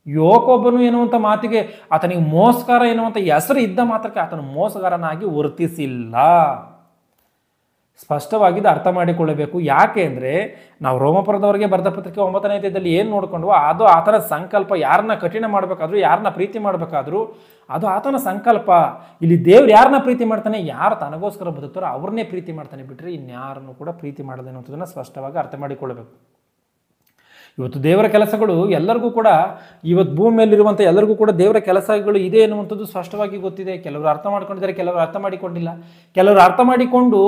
ಯಾಕೋಬನು ಎನ್ನುವಂಥ ಮಾತಿಗೆ ಆತನಿಗೆ ಮೋಸಗಾರ ಎನ್ನುವಂಥ ಹೆಸರು ಇದ್ದ ಮಾತ್ರಕ್ಕೆ ಆತನು ಮೋಸಗಾರನಾಗಿ ವರ್ತಿಸಿಲ್ಲ. ಸ್ಪಷ್ಟವಾಗಿದ್ದು ಅರ್ಥ ಮಾಡಿಕೊಳ್ಳಬೇಕು. ಯಾಕೆ ಅಂದರೆ ನಾವು ರೋಮಪುರದವರಿಗೆ ಬರೆದ ಪತ್ರಿಕೆ 9ನೇ ಅಧ್ಯಾಯದಲ್ಲಿ ಏನು ನೋಡ್ಕೊಂಡ್ವೋ ಅದು ಆತನ ಸಂಕಲ್ಪ. ಯಾರನ್ನ ಕಠಿಣ ಮಾಡಬೇಕಾದ್ರೂ, ಯಾರನ್ನ ಪ್ರೀತಿ ಮಾಡಬೇಕಾದ್ರೂ ಅದು ಆತನ ಸಂಕಲ್ಪ. ಇಲ್ಲಿ ದೇವ್ರು ಯಾರನ್ನ ಪ್ರೀತಿ ಮಾಡ್ತಾನೆ, ಯಾರು ತನಗೋಸ್ಕರ ಬದುಕ್ತಾರೋ ಅವ್ರನ್ನೇ ಪ್ರೀತಿ ಮಾಡ್ತಾನೆ, ಬಿಟ್ಟರೆ ಇನ್ಯಾರನ್ನು ಕೂಡ ಪ್ರೀತಿ ಮಾಡೋದು ಅನ್ನೋದನ್ನು ಸ್ಪಷ್ಟವಾಗಿ ಅರ್ಥ ಮಾಡಿಕೊಳ್ಳಬೇಕು. ಇವತ್ತು ದೇವರ ಕೆಲಸಗಳು ಎಲ್ಲರಿಗೂ ಕೂಡ, ಇವತ್ತು ಭೂಮಿ ಮೇಲಿರುವಂಥ ಎಲ್ಲರಿಗೂ ಕೂಡ ದೇವರ ಕೆಲಸಗಳು ಇದೆ ಎನ್ನುವಂಥದ್ದು ಸ್ಪಷ್ಟವಾಗಿ ಗೊತ್ತಿದೆ. ಕೆಲವರು ಅರ್ಥ ಮಾಡ್ಕೊಂಡಿದ್ದಾರೆ, ಕೆಲವರು ಅರ್ಥ ಮಾಡಿಕೊಂಡಿಲ್ಲ. ಕೆಲವರು ಅರ್ಥ ಮಾಡಿಕೊಂಡು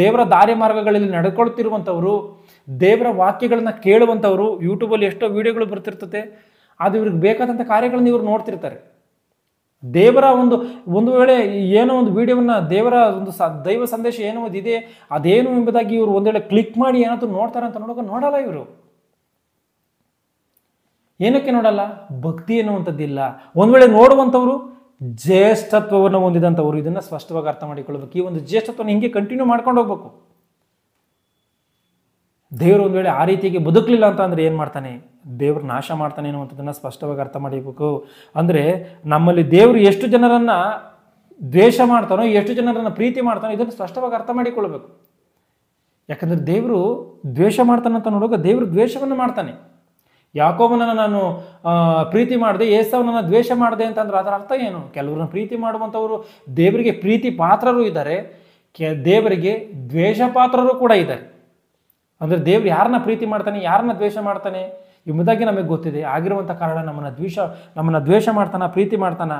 ದೇವರ ದಾರಿ ಮಾರ್ಗಗಳಲ್ಲಿ ನಡ್ಕೊಳ್ತಿರುವಂಥವ್ರು, ದೇವರ ವಾಕ್ಯಗಳನ್ನ ಕೇಳುವಂಥವ್ರು, ಯೂಟ್ಯೂಬಲ್ಲಿ ಎಷ್ಟೋ ವಿಡಿಯೋಗಳು ಬರ್ತಿರ್ತದೆ, ಅದು ಇವ್ರಿಗೆ ಬೇಕಾದಂಥ ಕಾರ್ಯಗಳನ್ನು ಇವರು ನೋಡ್ತಿರ್ತಾರೆ. ದೇವರ ಒಂದು ವೇಳೆ ಏನೋ ಒಂದು ವಿಡಿಯೋವನ್ನು, ದೇವರ ಒಂದು ದೈವ ಸಂದೇಶ ಏನೋ ಒಂದು ಇದೆ, ಅದೇನು ಎಂಬುದಾಗಿ ಇವರು ಒಂದು ವೇಳೆ ಕ್ಲಿಕ್ ಮಾಡಿ ಏನಾದರೂ ನೋಡ್ತಾರೆ ಅಂತ ನೋಡಲ್ಲ. ಇವರು ಏನಕ್ಕೆ ನೋಡಲ್ಲ, ಭಕ್ತಿ ಎನ್ನುವಂಥದ್ದಿಲ್ಲ. ಒಂದು ವೇಳೆ ನೋಡುವಂಥವ್ರು ಜ್ಯೇಷ್ಠತ್ವವನ್ನು ಹೊಂದಿದಂಥವ್ರು. ಇದನ್ನು ಸ್ಪಷ್ಟವಾಗಿ ಅರ್ಥ ಮಾಡಿಕೊಳ್ಬೇಕು. ಈ ಒಂದು ಜ್ಯೇಷ್ಠತ್ವವನ್ನು ಹಿಂಗೆ ಕಂಟಿನ್ಯೂ ಮಾಡ್ಕೊಂಡು ಹೋಗ್ಬೇಕು. ದೇವರು ಒಂದು ವೇಳೆ ಆ ರೀತಿಯಾಗಿ ಬದುಕಲಿಲ್ಲ ಅಂತ ಅಂದರೆ ಏನು ಮಾಡ್ತಾನೆ? ದೇವರು ನಾಶ ಮಾಡ್ತಾನೆ ಅನ್ನುವಂಥದ್ದನ್ನು ಸ್ಪಷ್ಟವಾಗಿ ಅರ್ಥ ಮಾಡಬೇಕು. ಅಂದರೆ ನಮ್ಮಲ್ಲಿ ದೇವರು ಎಷ್ಟು ಜನರನ್ನು ದ್ವೇಷ ಮಾಡ್ತಾನೋ, ಎಷ್ಟು ಜನರನ್ನು ಪ್ರೀತಿ ಮಾಡ್ತಾನೋ ಇದನ್ನು ಸ್ಪಷ್ಟವಾಗಿ ಅರ್ಥ ಮಾಡಿಕೊಳ್ಬೇಕು. ಯಾಕಂದರೆ ದೇವರು ದ್ವೇಷ ಮಾಡ್ತಾನಂತ ನೋಡುವಾಗ ದೇವರು ದ್ವೇಷವನ್ನು ಮಾಡ್ತಾನೆ. ಯಾಕೋಬನನ್ನು ನಾನು ಪ್ರೀತಿ ಮಾಡಿದೆ, ಏಸಾವನನ್ನು ದ್ವೇಷ ಮಾಡಿದೆ ಅಂತಂದ್ರೆ ಅದರ ಅರ್ಥ ಏನು? ಕೆಲವ್ರನ್ನ ಪ್ರೀತಿ ಮಾಡುವಂಥವರು ದೇವರಿಗೆ ಪ್ರೀತಿ ಪಾತ್ರರು ಇದ್ದಾರೆ, ದೇವರಿಗೆ ದ್ವೇಷ ಪಾತ್ರರು ಕೂಡ ಇದ್ದಾರೆ. ಅಂದರೆ ದೇವ್ರು ಯಾರನ್ನ ಪ್ರೀತಿ ಮಾಡ್ತಾನೆ, ಯಾರನ್ನ ದ್ವೇಷ ಮಾಡ್ತಾನೆ ಎಂಬುದಾಗಿ ನಮಗೆ ಗೊತ್ತಿದೆ. ಆಗಿರುವಂಥ ಕಾರಣ ನಮ್ಮನ್ನು ದ್ವೇಷ ಮಾಡ್ತಾನ, ಪ್ರೀತಿ ಮಾಡ್ತಾನ,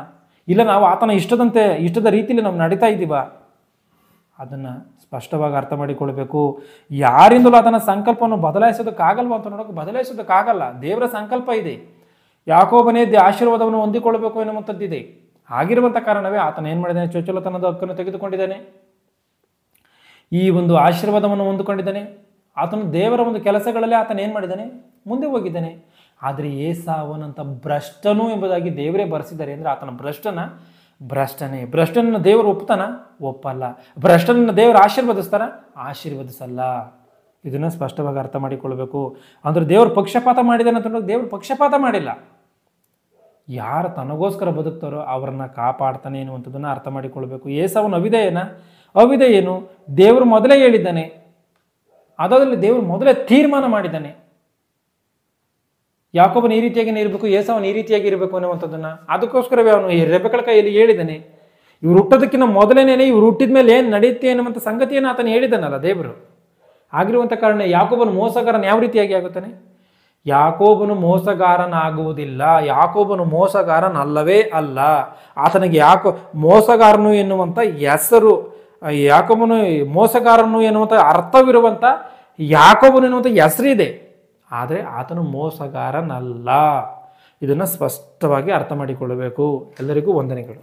ಇಲ್ಲ ನಾವು ಆತನ ಇಷ್ಟದ ರೀತಿಯಲ್ಲಿ ನಾವು ನಡೀತಾ ಇದ್ದೀವ, ಅದನ್ನು ಸ್ಪಷ್ಟವಾಗಿ ಅರ್ಥ ಮಾಡಿಕೊಳ್ಬೇಕು. ಯಾರಿಂದಲೂ ಆತನ ಸಂಕಲ್ಪವನ್ನು ಬದಲಾಯಿಸೋದಕ್ಕಾಗಲ್ವ ಅಂತ ನೋಡೋಕೆ ಬದಲಾಯಿಸೋದಕ್ಕಾಗಲ್ಲ. ದೇವರ ಸಂಕಲ್ಪ ಇದೆ. ಯಾಕೋಬನೇ ಆಶೀರ್ವಾದವನ್ನು ಹೊಂದಿಕೊಳ್ಳಬೇಕು ಎನ್ನುವಂಥದ್ದಿದೆ. ಆಗಿರುವಂಥ ಕಾರಣವೇ ಆತನ ಏನು ಮಾಡಿದ್ದಾನೆ? ಚೊಚ್ಚಲತನದ ಹಕ್ಕನ್ನು ತೆಗೆದುಕೊಂಡಿದ್ದಾನೆ, ಈ ಒಂದು ಆಶೀರ್ವಾದವನ್ನು ಹೊಂದಿಕೊಂಡಿದ್ದಾನೆ. ಆತನು ದೇವರ ಒಂದು ಕೆಲಸಗಳಲ್ಲಿ ಆತನ ಏನು ಮಾಡಿದ್ದಾನೆ? ಮುಂದೆ ಹೋಗಿದ್ದಾನೆ. ಆದರೆ ಏಸಾವನಂತ ಭ್ರಷ್ಟನು ಎಂಬುದಾಗಿ ದೇವರೇ ಬರೆಸಿದ್ದಾರೆ. ಅಂದರೆ ಆತನ ಭ್ರಷ್ಟನನ್ನು ದೇವರು ಒಪ್ತಾನ? ಒಪ್ಪಲ್ಲ. ಭ್ರಷ್ಟನನ್ನು ದೇವರು ಆಶೀರ್ವದಿಸಲ್ಲ. ಇದನ್ನು ಸ್ಪಷ್ಟವಾಗಿ ಅರ್ಥ ಮಾಡಿಕೊಳ್ಬೇಕು. ಅಂದರೆ ದೇವರು ಪಕ್ಷಪಾತ ಮಾಡಿದ್ದಾನೆ ಅಂತ ದೇವರು ಪಕ್ಷಪಾತ ಮಾಡಿಲ್ಲ. ಯಾರು ತನಗೋಸ್ಕರ ಬದುಕ್ತಾರೋ ಅವರನ್ನ ಕಾಪಾಡ್ತಾನೆ ಎನ್ನುವಂಥದ್ದನ್ನು ಅರ್ಥ ಮಾಡಿಕೊಳ್ಬೇಕು. ಏಸಾವನ ಅವಿಧೇಯನು ದೇವರು ಮೊದಲೇ ಹೇಳಿದ್ದಾನೆ, ಅದರಲ್ಲಿ ದೇವರು ಮೊದಲೇ ತೀರ್ಮಾನ ಮಾಡಿದ್ದಾನೆ. ಯಾಕೋಬನ ಈ ರೀತಿಯಾಗಿ ಇರಬೇಕು, ಏಸಾವನ ಈ ರೀತಿಯಾಗಿ ಇರಬೇಕು ಅನ್ನುವಂಥದ್ದನ್ನು. ಅದಕ್ಕೋಸ್ಕರವೇ ಅವನು ರೆಬೆಕ್ಕಳ ಕೈಯಲ್ಲಿ ಹೇಳಿದ್ದಾನೆ. ಇವ್ರು ಹುಟ್ಟೋದಕ್ಕಿಂತ ಮೊದಲೇನೇ ಇವ್ರು ಹುಟ್ಟಿದ ಮೇಲೆ ಏನು ನಡೆಯುತ್ತೆ ಅನ್ನುವಂಥ ಸಂಗತಿಯನ್ನು ಆತನು ಹೇಳಿದ್ದಾನಲ್ಲ ದೇವರು. ಆಗಿರುವಂಥ ಕಾರಣ ಯಾಕೋಬನು ಮೋಸಗಾರನ ಯಾವ ರೀತಿಯಾಗಿ ಆಗುತ್ತಾನೆ? ಯಾಕೋಬನು ಮೋಸಗಾರನಾಗುವುದಿಲ್ಲ. ಯಾಕೋಬನು ಮೋಸಗಾರನಲ್ಲವೇ ಅಲ್ಲ. ಆತನಿಗೆ ಮೋಸಗಾರನು ಎನ್ನುವಂಥ ಹೆಸರು, ಯಾಕೋಬನು ಮೋಸಗಾರನು ಎನ್ನುವಂಥ ಅರ್ಥವಿರುವಂಥ ಯಾಕೋಬನು ಎನ್ನುವಂಥ ಹೆಸರಿದೆ, ಆದರೆ ಆತನು ಮೋಸಗಾರನಲ್ಲ. ಇದನ್ನು ಸ್ಪಷ್ಟವಾಗಿ ಅರ್ಥ ಮಾಡಿಕೊಳ್ಳಬೇಕು. ಎಲ್ಲರಿಗೂ ವಂದನೆಗಳು.